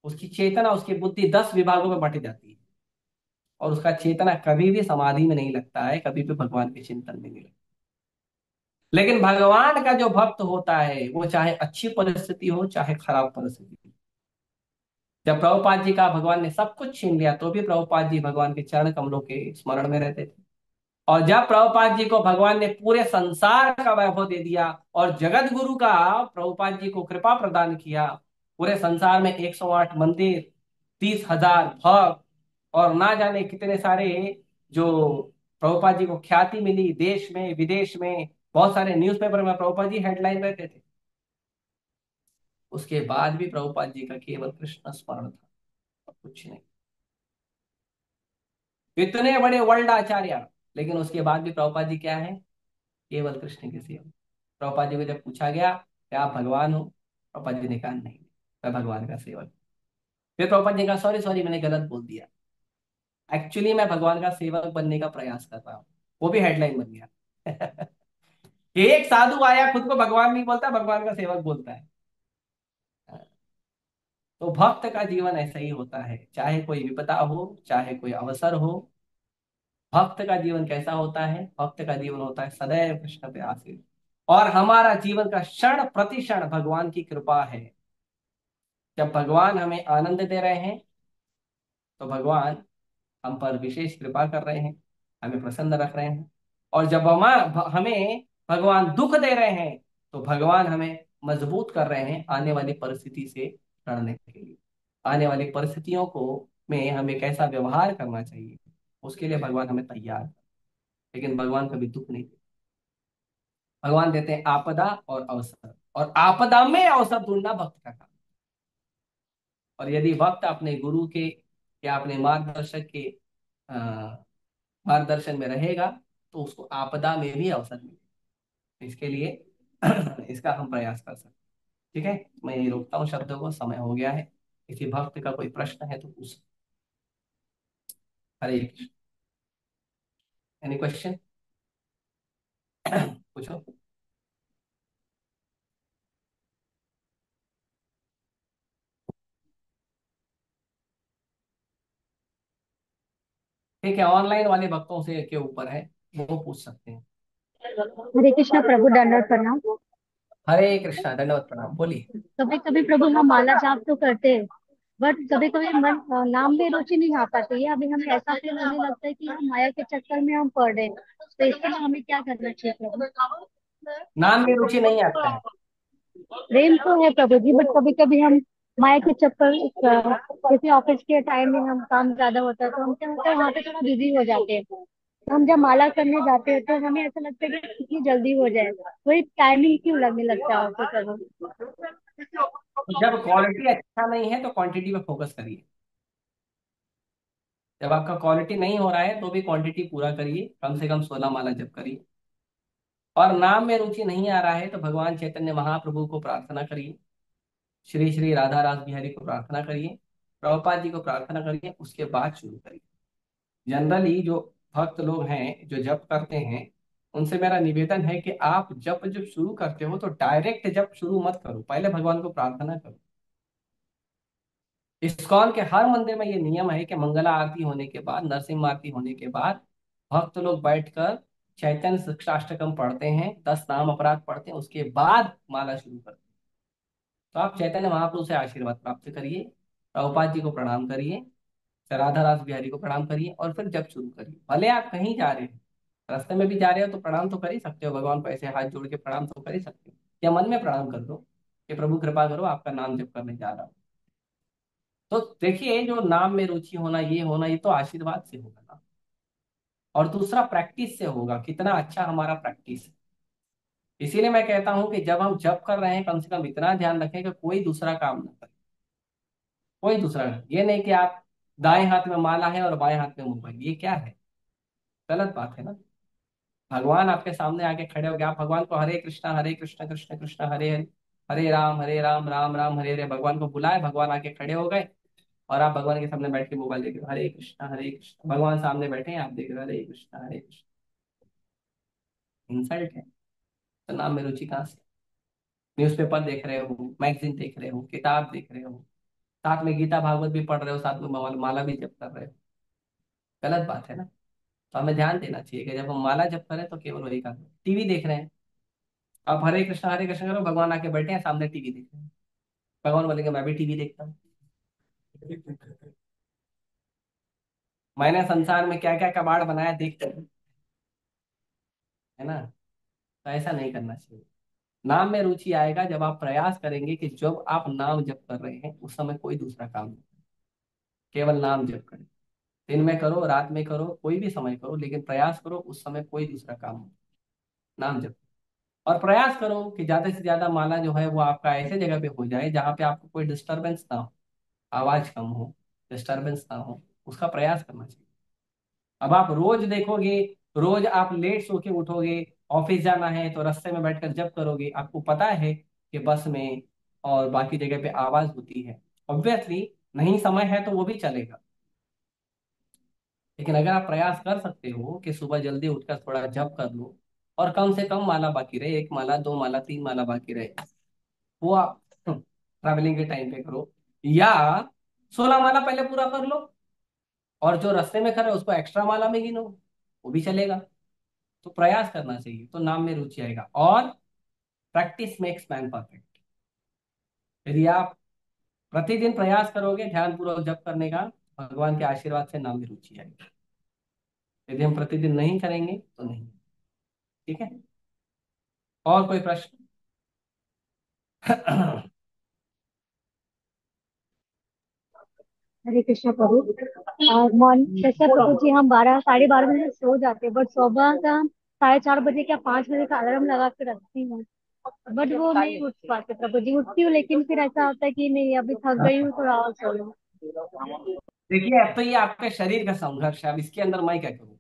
Speaker 1: उसकी चेतना, उसकी बुद्धि 10 विभागों में बंट जाती है और उसका चेतना कभी भी समाधि में नहीं लगता है, कभी भी भगवान के चिंतन में नहीं लगता। लेकिन भगवान का जो भक्त होता है वो चाहे अच्छी परिस्थिति हो चाहे खराब परिस्थिति हो। जब प्रभुपाद जी का भगवान ने सब कुछ छीन लिया तो भी प्रभुपाद जी भगवान के चरण कमलों के स्मरण में रहते थे। और जब प्रभुपाद जी को भगवान ने पूरे संसार का वैभव दे दिया और जगत गुरु का प्रभुपाद जी को कृपा प्रदान किया, पूरे संसार में 108 मंदिर, 30,000 भक्त और ना जाने कितने सारे, जो प्रभुपाद जी को ख्याति मिली देश में विदेश में, बहुत सारे न्यूज़पेपर में प्रभुपाद जी हेडलाइन रहते थे, उसके बाद भी प्रभुपाद जी का केवल कृष्ण स्मरण था और कुछ नहीं। इतने बड़े वर्ल्ड आचार्य, लेकिन उसके बाद भी प्रभुपाद जी क्या है? केवल कृष्ण की सेवा। प्रभुपाद जी को जब पूछा गया कि आप भगवान हो, प्रभुपाद जी ने कहा नहीं, मैं भगवान का सेवक। फिर प्रभुपाद जी ने कहा सॉरी सॉरी मैंने गलत बोल दिया, एक्चुअली मैं भगवान का सेवक बनने का प्रयास कर रहा हूँ। वो भी हेडलाइन बन गया एक साधु आया खुद को भगवान नहीं बोलता, भगवान का सेवक बोलता है। तो भक्त का जीवन ऐसा ही होता है, चाहे कोई विपदा हो चाहे कोई अवसर हो। भक्त का जीवन कैसा होता है? भक्त का जीवन होता है सदैव कृष्ण पे आश्रित, और हमारा जीवन का क्षण प्रतिक्षण भगवान की कृपा है। जब भगवान हमें आनंद दे रहे हैं तो भगवान हम पर विशेष कृपा कर रहे हैं, हमें प्रसन्न रख रहे हैं। और जब हमें भगवान दुख दे रहे हैं तो भगवान हमें मजबूत कर रहे हैं आने वाली परिस्थिति से लड़ने के लिए। आने वाली परिस्थितियों को में हमें कैसा व्यवहार करना चाहिए उसके लिए भगवान हमें तैयार कर। लेकिन भगवान कभी दुख नहीं देते। भगवान देते हैं आपदा और अवसर, और आपदा में अवसर ढूंढना भक्त का काम। और यदि वक्त अपने गुरु के या अपने मार्गदर्शक के अ, मार्गदर्शन में रहेगा तो उसको आपदा में भी अवसर मिलेगा। इसके लिए इसका हम प्रयास कर सकते हैं। ठीक है, मैं यही रोकता हूँ शब्दों को, समय हो गया है। किसी भक्त का कोई प्रश्न है तो पूछ। हरे कृष्ण। Any question? पूछो। ठीक है, ऑनलाइन वाले भक्तों से के ऊपर है, वो पूछ सकते हैं।
Speaker 3: हरे कृष्णा प्रभु, दंडवत प्रणाम।
Speaker 1: हरे कृष्णा, दंडवत प्रणाम, बोलिए।
Speaker 3: कभी कभी प्रभु हम माला जाप तो करते हैं, बट कभी कभी मन नाम में रुचि नहीं आ पाती है। अभी हमें ऐसा फील होने लगता है कि हम माया के चक्कर में हम पड़ रहे हैं, तो इसके लिए हमें क्या करना चाहिए प्रभु?
Speaker 1: नाम में रुचि नहीं आता है
Speaker 3: प्रेम तो है प्रभु जी, बट कभी कभी हम माया के चक्कर जैसे ऑफिस के टाइम में हम काम ज्यादा होता है तो हम क्या होता है वहाँ पे थोड़ा बिजी हो जाते हैं। तो हम जब माला करने जाते हैं तो हमें ऐसा लगता है कि कितनी जल्दी हो जाए, वही टाइमिंग क्यों लगने लगता है ऑफिस।
Speaker 1: तो जब क्वालिटी अच्छा नहीं है तो क्वांटिटी पे फोकस करिए। जब आपका क्वालिटी नहीं हो रहा है तो भी क्वांटिटी पूरा करिए, कम से कम 16 माला जप करिए। और नाम में रुचि नहीं आ रहा है तो भगवान चैतन्य महाप्रभु को प्रार्थना करिए, श्री श्री राधा रास बिहारी को प्रार्थना करिए, प्रभुपाद जी को प्रार्थना करिए, उसके बाद शुरू करिए। जनरली जो भक्त लोग हैं जो जप करते हैं, उनसे मेरा निवेदन है कि आप जप जब शुरू करते हो तो डायरेक्ट जप शुरू मत करो, पहले भगवान को प्रार्थना करो। इस्कॉन के हर मंदिर में ये नियम है कि मंगला आरती होने के बाद, नरसिम्हा आरती होने के बाद भक्त लोग बैठकर चैतन्य शिक्षाष्टकम पढ़ते हैं, 10 नाम अपराध पढ़ते हैं, उसके बाद माला शुरू करते हैं। तो आप चैतन्य महाप्रभु से आशीर्वाद प्राप्त करिए, प्रभुपाद जी को प्रणाम करिए, राधा रास बिहारी को प्रणाम करिए और फिर जप शुरू करिए। भले आप कहीं जा रहे हो, रास्ते में भी जा रहे हो तो प्रणाम तो कर ही सकते हो, भगवान को ऐसे हाथ जोड़ के प्रणाम तो कर ही सकते हो, या मन में प्रणाम कर दो कि प्रभु कृपा करो आपका नाम जप करने जा रहा हूँ। तो देखिए, जो नाम में रुचि होना, ये तो आशीर्वाद से होगा ना। और दूसरा प्रैक्टिस से होगा, कितना अच्छा हमारा प्रैक्टिस है। इसीलिए मैं कहता हूं कि जब हम जप कर रहे हैं कम से कम इतना ध्यान रखें कि कोई दूसरा काम ना करें। कोई दूसरा नहीं, ये नहीं कि आप दाएं हाथ में माला है और बाएं हाथ में मोबाइल, ये क्या है? गलत बात है ना। भगवान आपके सामने आके खड़े हो गए, आप भगवान को हरे कृष्णा कृष्ण कृष्ण हरे हरे, हरे राम राम राम हरे हरे, भगवान को बुलाए, भगवान आके खड़े हो गए और आप भगवान के सामने बैठ के मोबाइल देख रहे हो, हरे कृष्णा, भगवान सामने बैठे हैं, आप देख रहे हो हरे कृष्णा। इंसल्ट है। तो नाम में रुचि कहाँ से? न्यूज़पेपर देख रहे हो, मैगजीन देख रहे हो, किताब देख रहे हो, साथ में गीता भागवत भी पढ़ रहे हो, साथ में माला भी जप कर रहे हो, गलत बात है ना। तो हमें ध्यान देना चाहिए कि जब हम माला जप करें तो केवल वही काम। टीवी देख रहे हैं, आप हरे कृष्णा करो, भगवान आके बैठे हैं सामने, टीवी देख रहे हैं, भगवान बोलेंगे मैं भी टीवी देखता हूँ। मैंने संसार में क्या क्या कबाड़ बनाया देखते हैं, है ना। तो ऐसा नहीं करना चाहिए। नाम में रुचि आएगा जब आप प्रयास करेंगे कि जब आप नाम जप कर रहे हैं उस समय कोई दूसरा काम नहीं, केवल नाम जप करें। दिन में करो, रात में करो, कोई भी समय करो, लेकिन प्रयास करो उस समय कोई दूसरा काम हो, नाम जप। और प्रयास करो कि ज्यादा से ज्यादा माला जो है वो आपका ऐसे जगह पे हो जाए जहाँ पे आपको कोई डिस्टरबेंस ना हो, आवाज कम हो, डिस्टरबेंस ना हो, उसका प्रयास करना चाहिए। अब आप रोज देखोगे, रोज आप लेट सो के उठोगे, ऑफिस जाना है तो रास्ते में बैठकर जब करोगे, आपको पता है कि बस में और बाकी जगह पे आवाज होती है, ऑब्वियसली नहीं समय है तो वो भी चलेगा। लेकिन अगर आप प्रयास कर सकते हो कि सुबह जल्दी उठकर थोड़ा जप कर लो और कम से कम माला बाकी रहे, 1 माला 2 माला 3 माला बाकी रहे, वो आप ट्रैवलिंग के टाइम पे करो, या 16 माला पहले पूरा कर लो और जो रास्ते में खड़े उसको एक्स्ट्रा माला में गिनो, वो भी चलेगा। तो प्रयास करना चाहिए तो नाम में रुचि आएगा। और प्रैक्टिस मेक्स मैन परफेक्ट। यदि आप प्रतिदिन प्रयास करोगे ध्यान पूर्वक जप करने का, भगवान के आशीर्वाद से नाम में रुचि आएगी। यदि हम प्रतिदिन नहीं करेंगे तो नहीं। ठीक है, और कोई प्रश्न?
Speaker 3: हरे कृष्ण प्रभु। और मॉर्निंग जैसे प्रभु जी हम 12 साढ़े 12 बजे सो जाते हैं, बट सुबह का हम 4:30 बजे क्या 5 बजे का अलार्म लगा के रखती हूँ, बट वो नहीं उठ पाते प्रभु जी। उठती हूँ लेकिन फिर ऐसा होता है कि नहीं अभी थक गई हूँ, थोड़ा और सो लो।
Speaker 1: देखिए, अब तो ये आपके शरीर का संघर्ष है, अब इसके अंदर मैं क्या करूँ,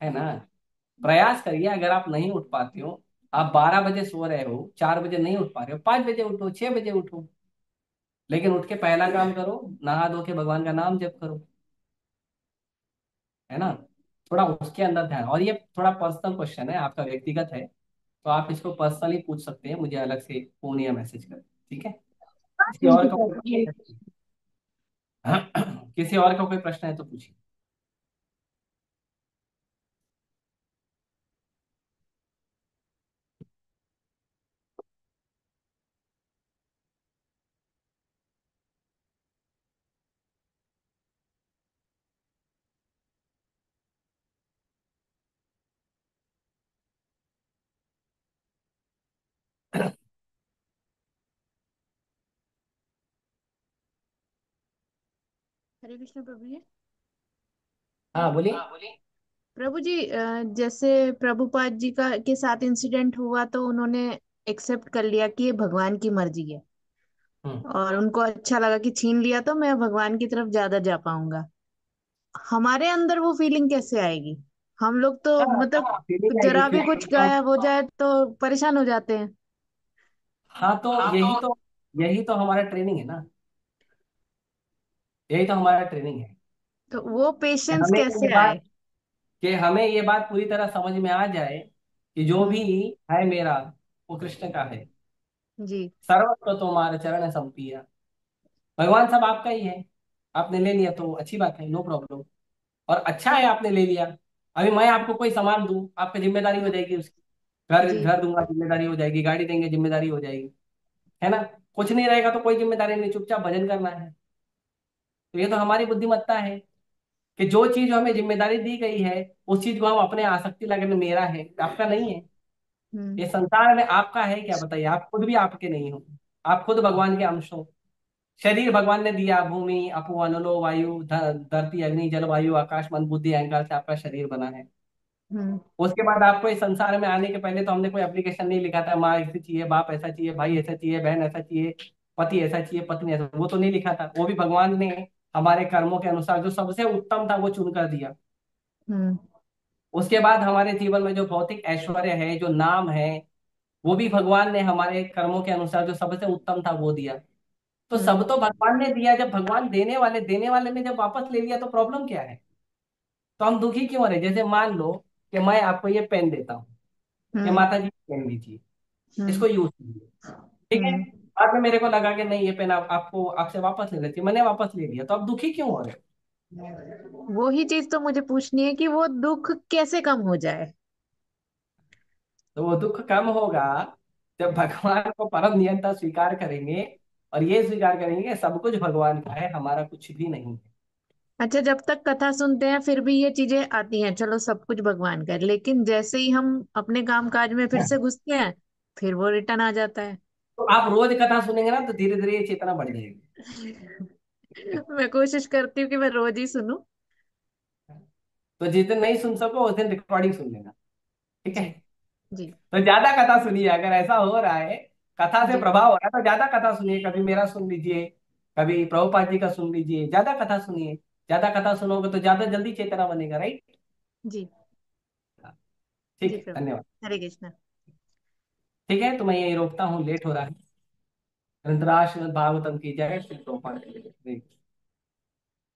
Speaker 1: है ना। प्रयास करिए, अगर आप नहीं उठ पाते हो, आप 12 बजे सो रहे हो, 4 बजे नहीं उठ पा रहे हो, 5 बजे उठो, 6 बजे उठो, लेकिन उठ के पहला काम करो, नहा धो के भगवान का नाम जप करो, है ना। थोड़ा उसके अंदर ध्यान। और ये थोड़ा पर्सनल क्वेश्चन है, आपका व्यक्तिगत है, तो आप इसको पर्सनली पूछ सकते हैं मुझे, अलग से फोन या मैसेज कर, ठीक है। किसी
Speaker 3: थैंक
Speaker 1: और
Speaker 3: यू
Speaker 1: का कोई
Speaker 3: प्रभु।
Speaker 1: प्रश्न है? किसी और का कोई प्रश्न है तो पूछिए।
Speaker 4: हरे कृष्ण प्रभु जी।
Speaker 1: हाँ बोलिए।
Speaker 4: प्रभु जी, जैसे प्रभुपाद जी का के साथ इंसिडेंट हुआ तो उन्होंने एक्सेप्ट कर लिया कि ये भगवान की मर्जी है,
Speaker 1: हम्म।
Speaker 4: और उनको अच्छा लगा कि छीन लिया तो मैं भगवान की तरफ ज्यादा जा पाऊंगा। हमारे अंदर वो फीलिंग कैसे आएगी? हम लोग तो
Speaker 1: हाँ
Speaker 4: मतलब
Speaker 1: फीलिंग आएगी
Speaker 4: जरा भी
Speaker 1: क्योंकि
Speaker 4: कुछ गायब हो जाए तो परेशान हो जाते हैं।
Speaker 1: हाँ तो यही तो हमारा ट्रेनिंग है ना। यही तो हमारा ट्रेनिंग है
Speaker 4: तो वो
Speaker 1: कि
Speaker 4: पेशेंस
Speaker 1: हमें ये
Speaker 4: कैसे
Speaker 1: बात
Speaker 4: आए?
Speaker 1: कि हमें ये बात पूरी तरह समझ में आ जाए कि जो भी
Speaker 4: हम्म।
Speaker 1: है मेरा वो कृष्ण का है।
Speaker 4: जी।
Speaker 1: सर्वस्व तुम्हारे चरण संपिया। भगवान सब आपका ही है। आपने ले लिया तो अच्छी बात है, नो प्रॉब्लम। और अच्छा है आपने ले लिया। अभी मैं आपको कोई सामान दूं, आपकी जिम्मेदारी हो जाएगी उसकी। घर
Speaker 4: जी।
Speaker 1: घर दूंगा, जिम्मेदारी हो जाएगी। गाड़ी देंगे, जिम्मेदारी हो जाएगी। है ना। कुछ नहीं रहेगा तो कोई जिम्मेदारी नहीं, चुपचाप भजन करना है। तो ये तो हमारी बुद्धिमत्ता है कि जो चीज हमें जिम्मेदारी दी गई है उस चीज को हम अपने आसक्ति लगन मेरा है, आपका नहीं है।
Speaker 4: हम्म।
Speaker 1: ये संसार में आपका है क्या बताइए? आप खुद भी आपके नहीं हो। आप खुद भगवान के अंश हो। शरीर भगवान ने दिया, भूमि अपु अनलो वायु धरती अग्नि जल वायु आकाश मन बुद्धि अहंकार से आपका शरीर बना है।
Speaker 4: हम्म।
Speaker 1: उसके बाद आपको इस संसार में आने के पहले तो हमने कोई एप्लीकेशन नहीं लिखा था, माँ ऐसी चाहिए, बाप ऐसा चाहिए, भाई ऐसा चाहिए, बहन ऐसा चाहिए, पति ऐसा चाहिए, पत्नी ऐसा, वो तो नहीं लिखा था। वो भी भगवान ने हमारे कर्मों के अनुसार जो सबसे उत्तम था वो चुन कर दिया।
Speaker 4: हम्म।
Speaker 1: उसके बाद हमारे जीवन में जो भौतिक ऐश्वर्य है, जो नाम है, वो भी भगवान ने हमारे कर्मों के अनुसार जो सबसे उत्तम था वो दिया। तो
Speaker 4: हम्म।
Speaker 1: सब तो भगवान ने दिया। जब भगवान देने वाले ने जब वापस ले लिया तो प्रॉब्लम क्या है? तो हम दुखी क्यों हो रहे? जैसे मान लो कि मैं आपको ये पेन देता हूँ कि
Speaker 4: हम्म।
Speaker 1: माता जी पेन लीजिए,
Speaker 4: हम्म।
Speaker 1: इसको यूज कीजिए। ठीक है।
Speaker 4: हम्म।
Speaker 1: बाद में मेरे को लगा कि नहीं, ये पेन आपको आपसे वापस ले लेती है, मैंने वापस ले लिया, तो आप दुखी क्यों हो रहे हो?
Speaker 4: वो ही चीज तो मुझे पूछनी है कि वो दुख कैसे कम हो जाए।
Speaker 1: तो वो दुख कम होगा जब भगवान को परम नियंता स्वीकार करेंगे और ये स्वीकार करेंगे कि सब कुछ भगवान का है, हमारा कुछ भी नहीं
Speaker 4: अच्छा, जब तक कथा सुनते हैं फिर भी ये चीजें आती हैं, चलो सब कुछ भगवान का है, लेकिन जैसे ही हम अपने काम काज में फिर
Speaker 1: है।
Speaker 4: से घुसते हैं फिर वो रिटर्न आ जाता है।
Speaker 1: तो आप रोज कथा सुनेंगे ना तो धीरे धीरे ये चेतना बढ़ जाएगी।
Speaker 4: मैं कोशिश करती हूँ कि मैं रोज ही सुनूं।
Speaker 1: तो जिस दिन नहीं सुन सको उस दिन रिकॉर्डिंग सुन लेना। ठीक है।
Speaker 4: जी। जी।
Speaker 1: तो ज्यादा कथा सुनिए, अगर ऐसा हो रहा है, कथा से
Speaker 4: जी।
Speaker 1: प्रभाव हो रहा है तो ज्यादा कथा सुनिए। कभी मेरा सुन लीजिए, कभी प्रभुपाद जी का सुन लीजिए, ज्यादा कथा सुनिए। ज्यादा कथा सुनोगे तो ज्यादा जल्दी चेतना बनेगा, राइट।
Speaker 4: जी।
Speaker 1: ठीक
Speaker 4: जी
Speaker 1: है,
Speaker 4: प्रभु।
Speaker 1: धन्यवाद।
Speaker 4: हरे कृष्णा।
Speaker 1: ठीक है, तो मैं यही रोकता हूँ, लेट हो रहा है। धृतराष्ट्र भागवतम की जय, श्री प्रभुपाद की जय।